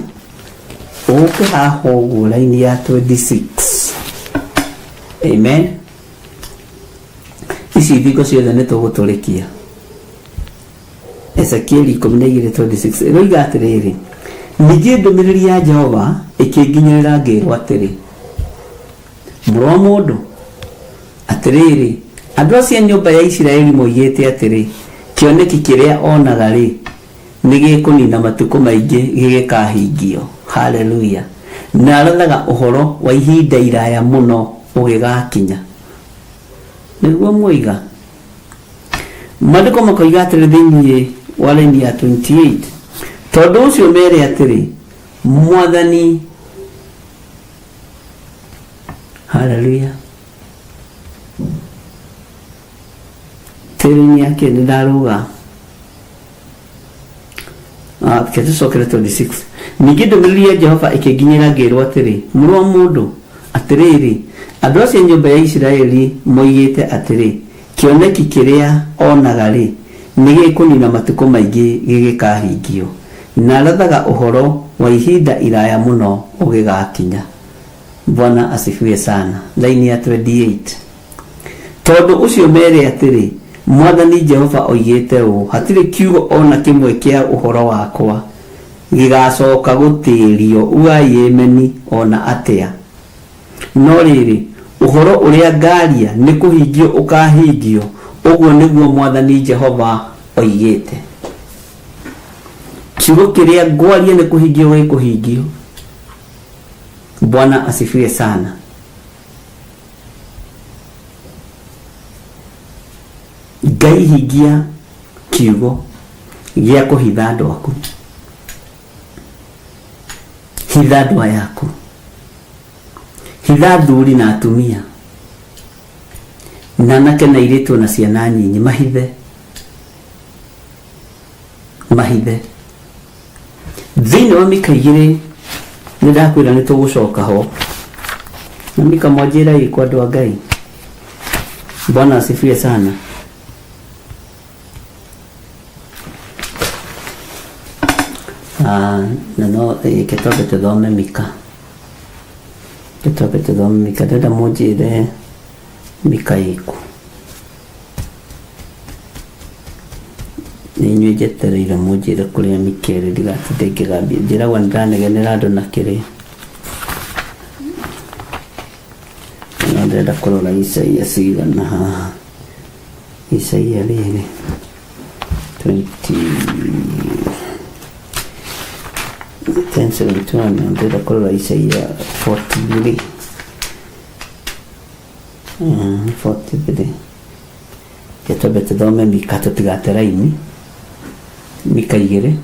uke haha uguo laini ya 26 amen ici thiko ciothe nituguturikia Ezekieli 12:26 roiga atiriri ningi ndumiriri ya Jehova ikinginyirira ngirwo atiri muru wa mundu atiriri andu acio nyumba ya Isiraeli moigite atiri kioneki kiria onaga ri nigikunina matuko maingi gigikahingio haleluya na arathaga uhoro wa ihinda iraya muno ugigakinya niguo moiga mandiko makoiga atiri thiini wa laini ya 28 tondu ucio mere atiri mwathani haleluya tiri yake ni daruga ketu sokere 26 ningi ndumiriri ya Jehova ikinginyira ngirwo atiri muru wa mundu atiriri andu acio nyumba ya Isiraeli moigite atiri kioneki kiria onaga ri nigikunina matuko maingi gigikahingio na arathaga uhoro wa ihinda iraya muno ugigakinya Bwana asifiwe sana laini ya 28 tondu ucio mere atiri mwathani Jehova oigite u hatiri kiugo ona kimwe kia uhoro wakwa gigacoka gutirio uayemeni ona atia no riri uhoro uria ngaria ni kuhingio ukahingio uguo niguo mwathani Jehova oigĩte kiugo kĩrĩa ngwaria nĩ kũhingio gĩ kũhingio. Bwana asifiwe sana. Ngai hingia kiugo gĩa kũhitha andũ aku, hitha andũ aya aku, hitha athuri na atumia na anake na airĩtu na ciana nyinyi, mahithe thĩinĩ wa Mika 2 nĩndakwĩra nĩtũgũcoka ho, na Mika mwanjĩra ĩkwa andũ a Ngai. Bwana asifiwe sana. Na no kĩtobe tũthome Mika, ndĩrenda mũnjĩre Mika ĩkũ. Nĩ inyuĩ njetereire mũnjĩre kũrĩa Mika ĩrĩ, ndigatinde ngĩgambia, njĩragwo nĩndiranegenera andũ na kĩrĩ. No ndĩrenda kũrora Isaia cigana haha. Isaia rĩrĩ 10:71, ndĩrenda kũrora Isaia 43. 43. Kĩtobe tũthome Mika tũtigate raini. Mika 2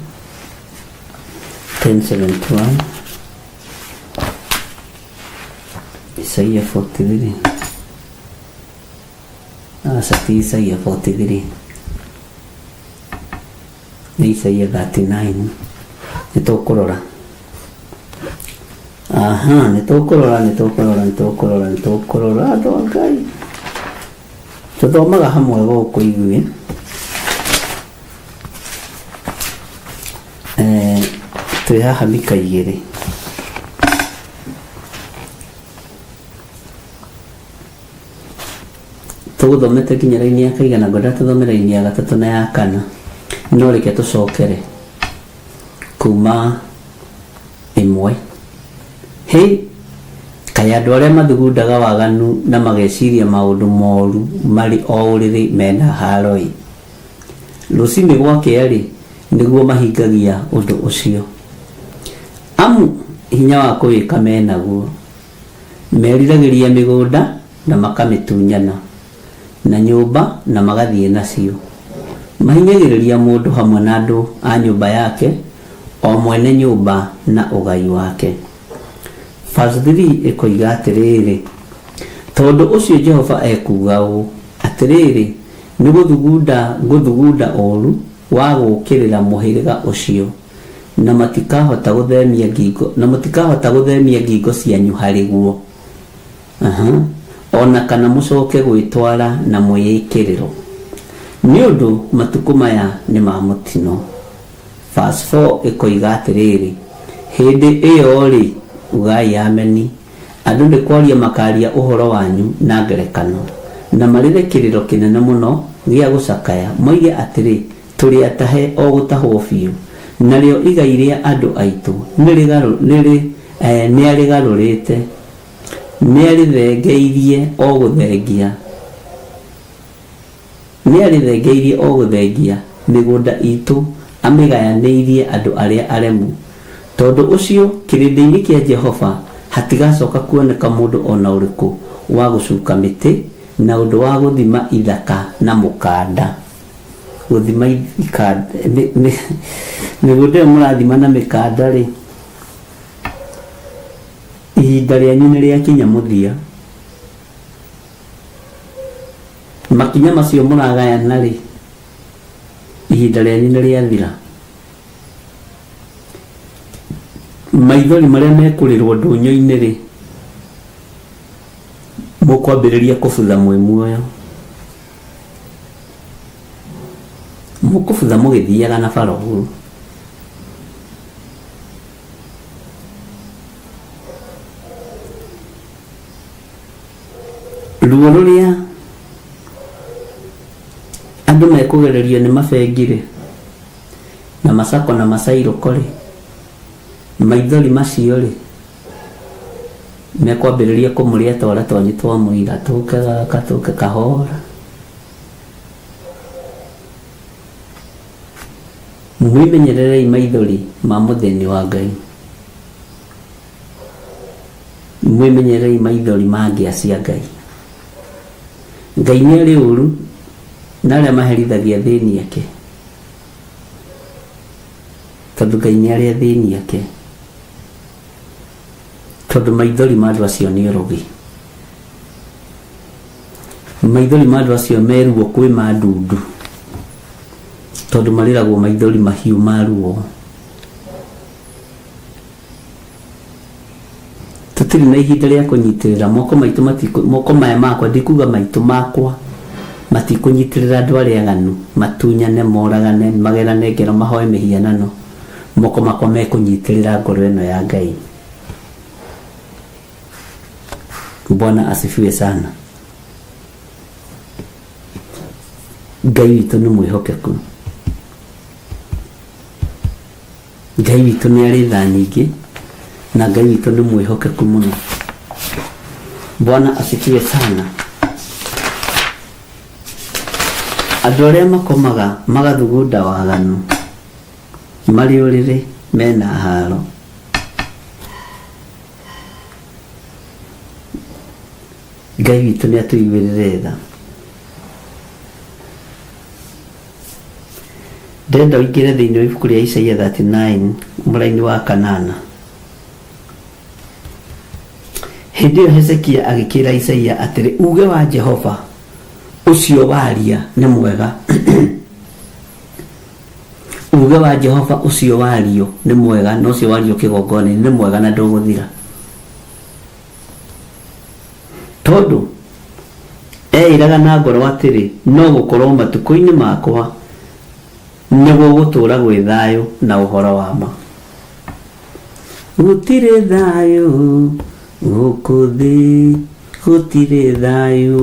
10:71. Isaia 43. Sati Isaia 43. Ni Isaia 39. Nĩtũkũrora. Nĩtũkũrora andũ a Ngai. Tũthomaga hamwe gũkũ igũĩ. Twĩ haha Mika 2. Tũgũthomete nginya raini ya kaigana, ngwenda tũthome raini ya 3 na ya 4. No reke tũcokere kuma 1. Kaĩ andũ arĩa mathugundaga waganu na mageciria maũndũ moru marĩ o ũrĩrĩ mena haro-ĩ, rũcinĩ gwakĩa-rĩ nĩguo mahingagia ũndũ ũcio. Amu hinya wa kũwĩka menaguo, meriragĩria mĩgũnda na makamĩtunyana, na nyũmba na magathiĩ nacio. Mahinyagĩrĩria mũndũ hamwe na andũ a nyũmba yake, o mwene nyũmba na ũgai wake. Verse 3 ĩkoiga atĩrĩrĩ, tondũ ũcio Jehova ekuga ũũ atĩrĩrĩ, nĩ gũthugunda ũru wa gũũkĩrĩra mũhĩrĩga ũcio, na matikahota gũthemia ngingo cianyu harĩ guo, ona kana mũcoke gwĩtwara na mwĩĩkĩrĩro, nĩ ũndũ matukũ maya nĩ ma mũtino. Verse 4 ĩkoiga atĩrĩrĩ, hĩndĩ ĩyo-rĩ ugai ameni, andũ nĩ kwaria makaria ũhoro wanyu na ngerekano, na marĩre kĩrĩro kĩnene mũno gĩa gũcakaya, moige atĩrĩ, tũrĩ atahe o gũtahwo biũ, narĩo igai rĩa andũ aitũ nĩarĩgarũrĩte, nĩarĩthengeirie o gũthengia mĩgũnda itũ, amĩgayanĩirie andũ arĩa aremu. Tondũ ũcio kĩrĩndĩ-inĩ kĩa Jehova hatigacoka kuoneka mũndũ ona ũrĩkũ wa gũcuka mĩtĩ na ũndũ wa gũthima ithaka na mũkanda. Gũthima ikanda, mĩgũnda ĩyo mũrathima na mĩkanda-rĩ, ihinda rĩanyu nĩ rĩakinya mũthia. Makinya macio mũragayana-rĩ, ihinda rĩanyu nĩ rĩathira. Maithori marĩa mekũrĩrwo ndũnyũ-inĩ-rĩ, mũkwambĩrĩria kũbutha mwĩ muoyo, mũkũbutha mũgĩthiaga na bara ũguo. Ruo rũrĩa andũ mekũgererio nĩ mabengi-rĩ, na macako na macairũko-rĩ, maithori macio-rĩ mekwambĩrĩria kũmũrĩa twara twanyu twa mũira, tũke kahora. Mwimenyererei maithori ma mutheni wa Ngai. Mwimenyererei maithori ma ngĩa cia Ngai. Ngai nĩ arĩ ũru na arĩa maherithagia thĩini ake, tondũ Ngai nĩ arĩ thĩini ake, tondũ maithori ma andũ acio nĩ ũrogi. Maithori ma andũ acio meruo kwĩ ma ndundu, tondũ mariragwo maithori mahiũ ma ruo. Tutiri na ihinda rĩa kũnyitĩrĩra moko maya makwa, ndikuga maitũ makwa matikũnyitĩrĩra andũ arĩa aganu, matunyane, moragane, magerane ngero, mahoe mĩhianano. Moko makwa mekũnyitĩrĩra ngoro ĩno ya Ngai. Bwana asifiwe sana. Ngai witũ nĩ mwĩhokeku. Ngai witũ nĩ arĩ tha nyingĩ, na Ngai witũ nĩ mwĩhokeku mũno. Bwana asifiwe sana. Andũ arĩa makomaga magathugunda waganu, marĩ ũrĩrĩ, mena haro, Ngai witũ nĩ atũiguĩrĩre tha. Ndenda ũingĩre thĩinĩ wa ibuku rĩa Isaia 39 mũraini wa 8. Hĩndĩ ĩyo Hezekia agĩkĩra Isaia atĩrĩ, uge wa Jehova ũcio waria nĩ mwega. Uge wa Jehova ũcio wario nĩ mwega, na ũcio wario kĩgongona nĩ mwega na ndũgũthira. Tondũ eĩraga na ngoro atĩrĩ, no gũkorwo matukũ-inĩ makwa nĩguo gũtũũra gwĩ thayũ na ũhoro wa ma. Gũtirĩ thayũ gũkũ thĩ, gũtirĩ thayũ,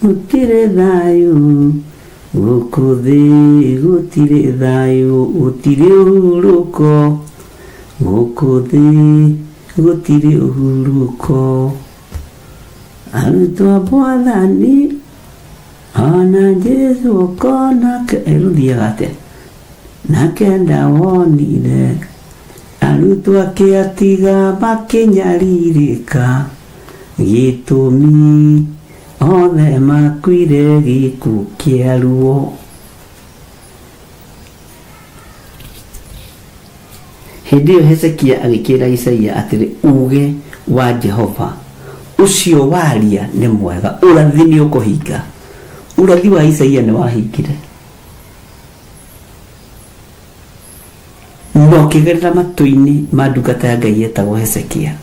gũtirĩ thayũ gũkũ thĩ, gũtirĩ thayũ, gũtirĩ ũhurũko gũkũ thĩ, gũtirĩ ũhurũko. Arutwo a Mwathani ona Jesu okona eruthiaga atĩa, nake ndawonire arutwo ake atiga makĩnyarirĩka, gĩtũmi othe makuire gĩkuũ kĩa ruo. Hĩndĩ ĩyo Hezekia agĩkĩra Isaia atĩrĩ, uge wa Jehova ũcio waria nĩ mwega. Ũrathi nĩ ũkũhinga. Ũrathi wa Isaia nĩ wahingire. No kĩgerera matũ-inĩ ma ndungata ya Ngai etagwo Hezekia,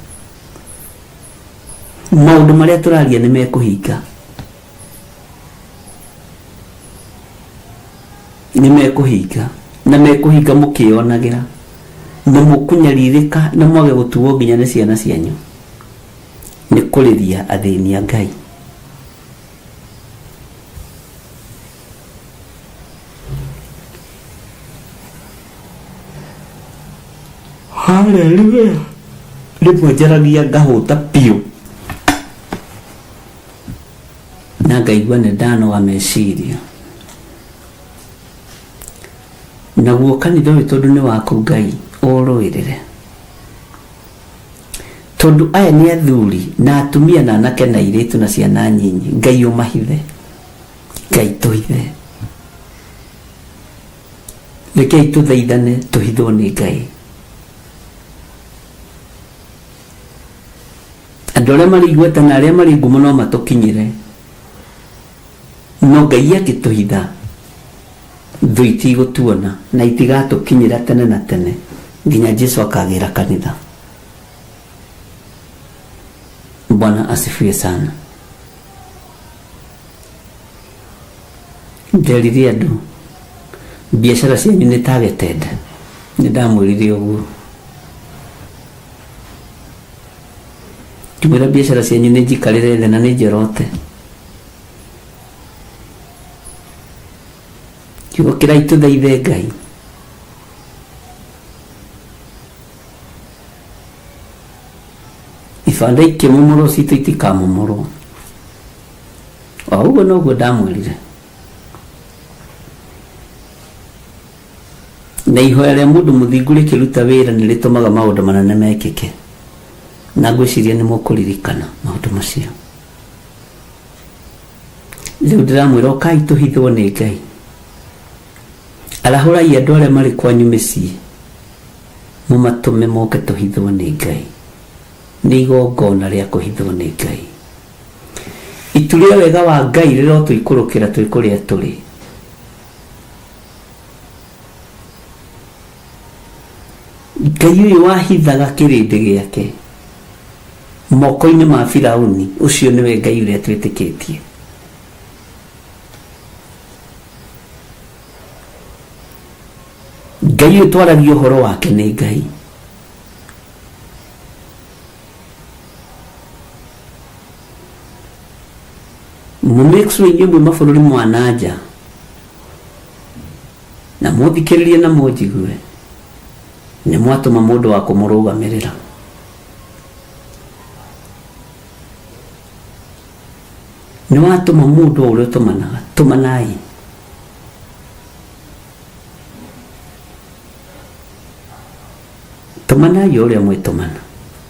maũndũ marĩa tũraria nĩ mekũhinga. Nĩ mekũhinga, na mekũhinga mũkĩonagĩra, na mũkũnyarirĩka, na mwage gũtuo nginya nĩ ciana cianyu. Nĩ kũrĩria athĩni a Ngai. Hallelujah. Rĩmwe njaragia ngahũta piũ, na ngaigua nĩ ndanoga meciria. Naguo kanitha ũyũ tondũ nĩ waku Ngai ũrũĩrĩre, tondũ aya nĩ athuri na atumia na anake na airĩtu na ciana nyinyi. Ngai ũmahithe, Ngai tũhithe. Rekei tũthaithane tũhithwo nĩ Ngai. Andũ arĩa marĩ igweta na arĩa marĩ ngumo no matũkinyĩre, no Ngai agĩtũhitha thũ itigũtuona na itigatũkinyĩra tene na tene nginya Jesu akagĩra kanitha. Bwana asifiwe sana. Nderire andũ biashara cianyu nĩ targeted. Nĩ ndamwĩrire ũguo. Kimwĩra biashara cianyu nĩ njikarĩre thĩ na nĩ njorote. Kiugo kĩrai tũthaithe Ngai. Ibanda ikĩmomorwo citũ itikamomorwo. O ũguo noguo ndamwĩrire. na ihoya rĩa mũndũ mũthingu rĩkĩruta wĩra nĩ rĩtũmaga maũndũ manene mekĩke, na ngwĩciria nĩ mũkũririkana maũndũ macio. Rĩu ndĩramwĩra ũkai tũhithwo nĩ Ngai, arahũrai andũ arĩa marĩ kwanyu mĩciĩ mũmatũme moke tũhithwo nĩ Ngai. Nĩ igongona rĩa kũhithwo nĩ Ngai. Itu rĩa wega wa Ngai rĩrotũikũrũkĩra twĩ kũrĩa tũrĩ. Ngai ũyũ wahithaga kĩrĩndĩ gĩake moko-inĩ ma Firaũni, ũcio nĩwe Ngai ũrĩa twĩtĩkĩtie. Ngai ũyũ twaragia ũhoro wake nĩ Ngai. Mũmĩksu inyuĩ mwĩ mabũrũri ma nanja na mũthikĩrĩrie na mũnjigue, nĩ mwatũma mũndũ wa kũmũrũgamĩrĩra. Nĩ watũma mũndũ ũrĩa tũmanaga, tũmanai. Tũmanai ũrĩa mwĩtũmana,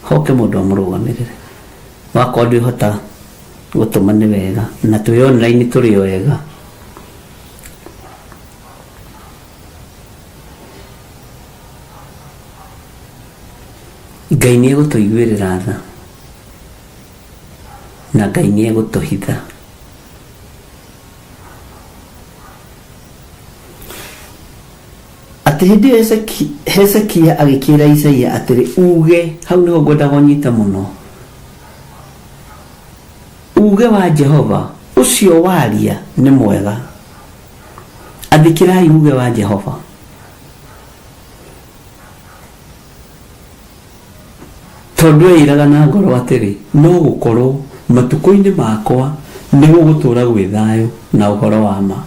hoke mũndũ amũrũgamĩrĩre. Wakwa ndwĩhota gũtũma nĩ wega, na twĩ online tũrĩ o wega. Ngai nĩ egũtũiguĩrĩra tha, na Ngai nĩ egũtũhitha. Atĩ hĩndĩ ĩyo Hezekia agĩkĩra Isaia atĩrĩ, uge, hau nĩho ngwendaga ũnyite mũno, uge wa Jehova ũcio waria nĩ mwega. Athikĩrai uge wa Jehova. Tondũ ĩraga na ngoro atĩrĩ, no gũkorwo matukũ-inĩ makwa nĩ gũgũtũra gwĩ thayũ na ũhoro wa ma.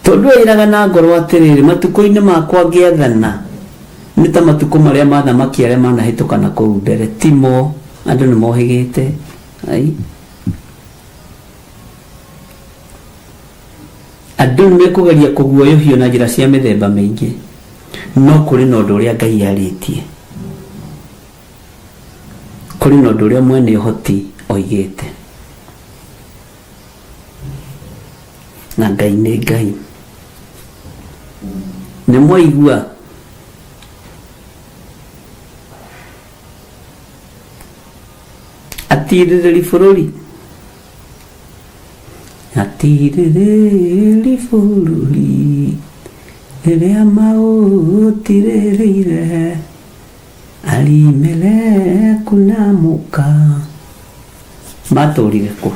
Tondũ ĩraga na ngoro atĩrĩ, matukũ-inĩ makwa ngĩathana nĩ ta matukũ marĩa ma thamaki arĩa manahĩtũka na kũu mbere, timo andũ nĩ mohĩgĩte. Andũ nĩ mekũgeria kũguoyohio na njĩra cia mĩthemba mĩingĩ, no kũrĩ na ũndũ ũrĩa Ngai arĩtie, kũrĩ na ũndũ ũrĩa mwene ũhoti oigĩte, na Ngai nĩ Ngai. Nĩ mwaigua atirĩrĩri bũrũri, atirĩrĩri bũrũri rĩrĩa maũtirĩrĩire, Alimeleku na Muka matũrire kũ?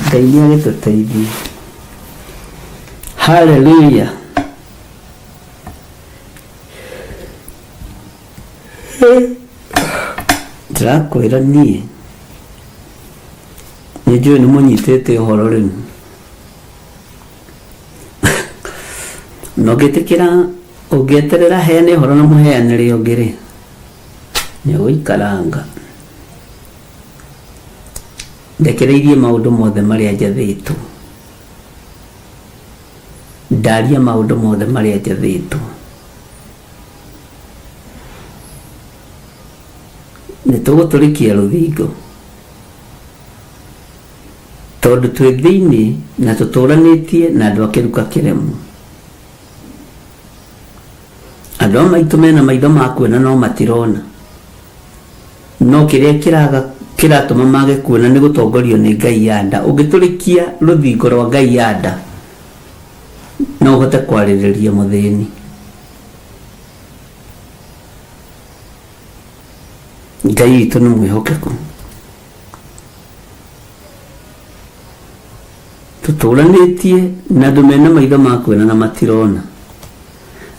Ngai nĩ agĩtũteithia. Haleluya. Ndĩrakwĩra niĩ nĩnjũĩ nĩ mũnyitĩte ũhoro rĩu. Na ũngĩtĩkĩra ũngĩeterera heane ũhoro na mũheanĩre ũngĩ rĩ, nĩ ũgũikaranga. Ndekereirie maũndũ mothe marĩa njathĩtwo, ndaria maũndũ mothe marĩa njathĩtwo. Nĩ tũgũtũrĩkia rũthingo, tondũ twĩ thĩinĩ na tũtũranĩtie na andũ a kĩruka kĩremu. Andũ a maitũ mena maitho ma kuona no matirona, no kĩrĩa kĩratũma mage kuona nĩ gũtongorio nĩ Ngai ya nda. Ũngĩtũrĩkia rũthingo rwa Ngai ya nda, no ũhote kwarĩrĩria mũthĩni. Ngai witũ nĩ mwĩhokeku. Tũtũranĩtie na andũ mena maitho ma kuona na matirona,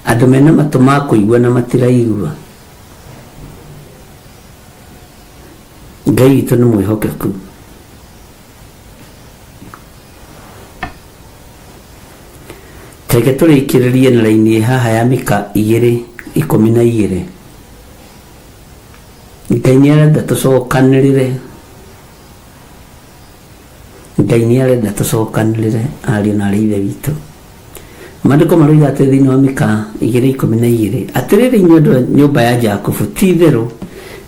andũ mena matũ ma kũigua na matiraigua. Ngai witũ nĩ mwĩhokeku. Reke tũrĩkĩrĩrie na raini haha ya Mika 2:12. Ngai nĩ arenda tũcokanĩrĩre, Ngai nĩ arenda tũcokanĩrĩre ariũ na aarĩ a Ithe witũ. Maandiko maroiga atĩ thĩinĩ wa Mika 2:12 atĩrĩrĩ inyuĩ andũ a nyũmba ya Jakubu, ti-itherũ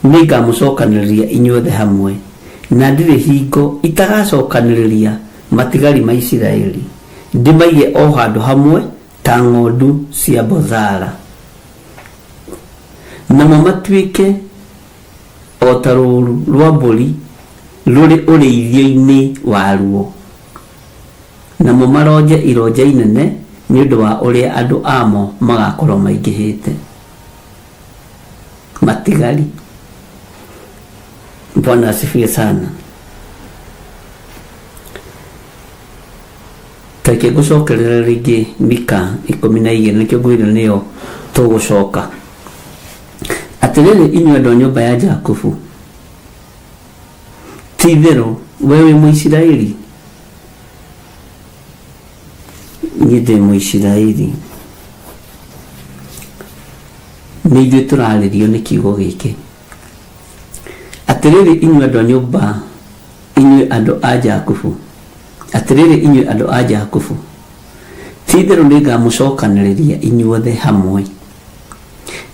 nĩngamũcokanĩrĩria inyuothe hamwe, na ndirĩ hingo itagacokanĩrĩria matigari ma Isiraeli, ndimaige o handũ hamwe ta ng'ondu cia Bozara, namo matuĩke o ta rũũru rwa mbũri rũrĩ ũrĩithio-inĩ waruo, namo maronje ironja inene nĩ ũndũ wa ũrĩa andũ amo magakorwo maingĩhĩte. Matigari. Bwana asifiwe sana. Take gucokerera rĩngĩ Mika 12 nĩkĩo ngwĩre nĩyo tũgũcoka. Atĩrĩrĩ inyuĩ andũ a nyũmba ya Jakubu, ti-itherũ we wĩ Mũisiraeli? Niĩ ndĩ Mũisiraeli. Nĩ ithuĩ tũrarĩrio nĩ kiugo gĩkĩ. Atĩrĩrĩ inyuĩ andũ a nyũmba, inyuĩ andũ a Jakubu, atĩrĩrĩ inyuĩ andũ a Jakubu, ti-itherũ nĩngamũcokanĩrĩria inyuothe hamwe,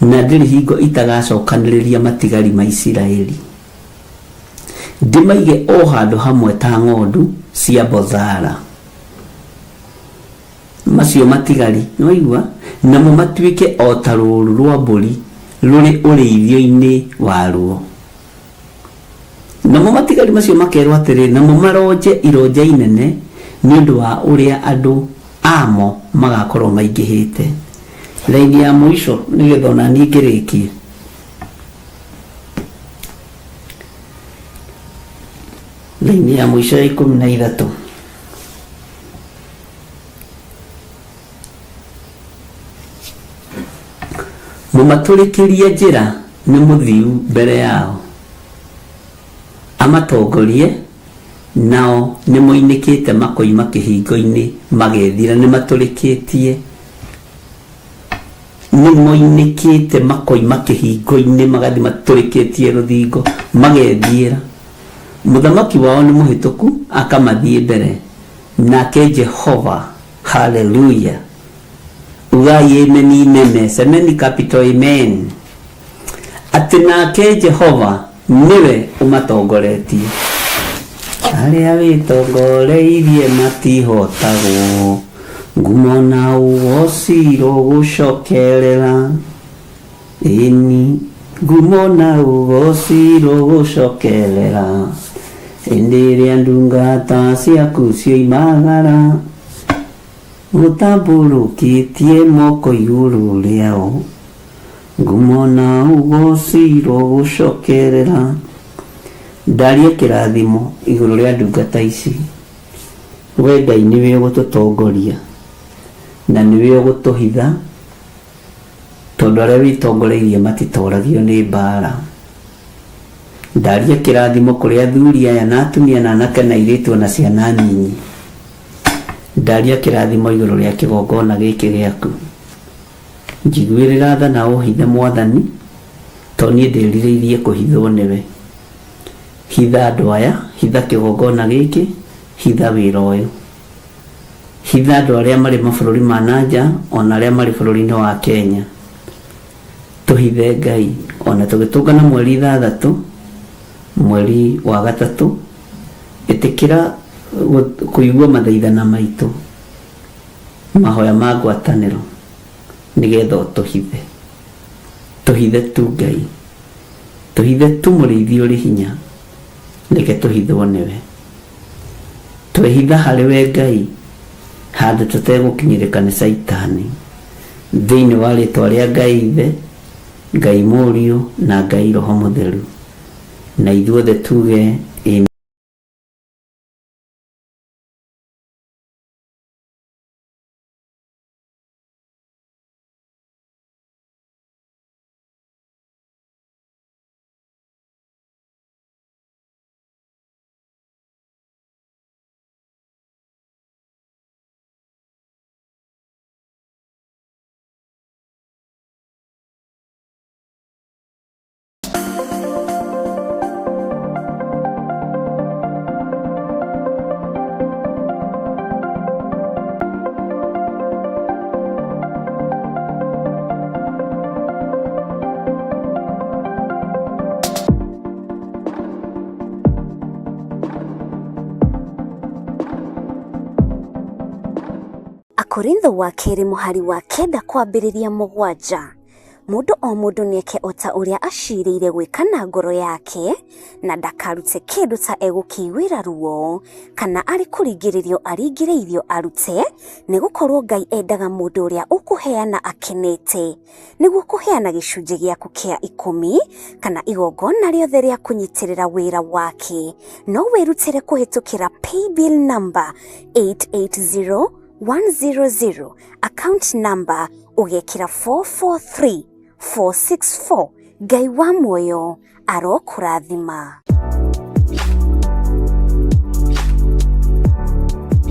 na ndirĩ hingo itagacokanĩrĩria matigari ma Isiraeli, ndimaige o handũ hamwe ta ng'ondu cia Bozara. Macio matigari noigua, namo matuĩke o ta rũũru rwa mbũri rũrĩ ũrĩithio-inĩ waruo. Namo matigari macio makerwo atĩrĩ, namo maronje ironja inene nĩ ũndũ wa ũrĩa andũ amo magakorwo maingĩhĩte. Raini ya mũico nĩgetha ona niĩ ngĩrĩkie. Raini ya mũico ya 13. Mũmatũrĩkĩrie njĩra nĩ mũthiu mbere yao, amatongorie nao nĩ moinĩkĩte makoima kĩhingo-inĩ magethira. Nĩ matũrĩkĩtie, nĩ moinĩkĩte makoima kĩhingo-inĩ magathi matũrĩkĩtie rũthingo magethiĩra. Mũthamaki wao nĩ mũhĩtũku akamathiĩ mbere, nake Jehova, haleluya, ugai ameni nene, semeni capital amen, atĩ nake Jehova niwe ũmatongoretie. Arĩa wĩtongoreirie matihotagwo, ngumo na ũgocirwo gũcokerera. Ĩni ngumo na ũgocirwo gũcokerera, hĩndĩ ĩrĩa ndungata ciaku cioimagara, ũtambũrũkĩtie moko igũrũ rĩao, ngumo na ũgocirwo gũcokerera. Ndaria kĩrathimo igũrũ rĩa ndungata ici. We Ngai nĩwe ũgũtũtongoria na nĩwe ũgũtũhitha, tondũ arĩa wĩtongoreirie matitoragio nĩ mbara. Ndaria kĩrathimo kũrĩ athuri aya na atumia na anake na airĩtu na ciana nini. Ndaria kĩrathimo igũrũ rĩa kĩgongona gĩkĩ gĩaku. Njiguĩrĩra tha na ũhithe Mwathani, tondũ niĩ ndĩrirĩirie kũhithwo nĩwe. Hitha andũ aya, hitha kĩgongona gĩkĩ, hitha wĩra ũyũ. Hitha andũ arĩa marĩ mabũrũri ma nanja, ona arĩa marĩ bũrũri-inĩ wa Kenya. Tũhithe Ngai, ona tũgĩtũngana mweri 6 mweri wa 3, ĩtĩkĩra kũigua mathaithana maitũ, mahoya ma ngwatanĩro, nĩgetha ũtũhithe. Tũhithe tu Ngai, tũhithe tu mũrĩithi ũrĩ hinya, reke tũhithwo nĩwe. Twehitha harĩ we Ngai, handũ tũtegũkinyĩrĩka nĩ Saitani, thĩinĩ wa rĩtwa rĩa Ngai Ithe, Ngai Mũriũ na Ngai Roho Mũtheru, na ithuothe tuge amen. Korintho wa keri muhari wa kenda kwambĩrĩria 7. Mũndũ o mũndũ nĩeke ota ũrĩa acirĩire gwĩka na ngoro yake na ndakarute kĩndũ ta egũkĩiguĩra ruo kana arĩ kũringĩrĩrio aringĩrĩirio arute, nĩgũkorwo Ngai endaga mũndũ ũrĩa ũkũheana akenete, nĩguo kũheana gĩcunjĩ gĩaku kĩa 10 kana igongona rĩothe rĩa kũnyitĩrĩra wĩra wake. No wĩrutĩre kũhĩtũkĩra paybill number 880100, account number ugekĩra 443464. Ngai wa muoyo arokũrathima.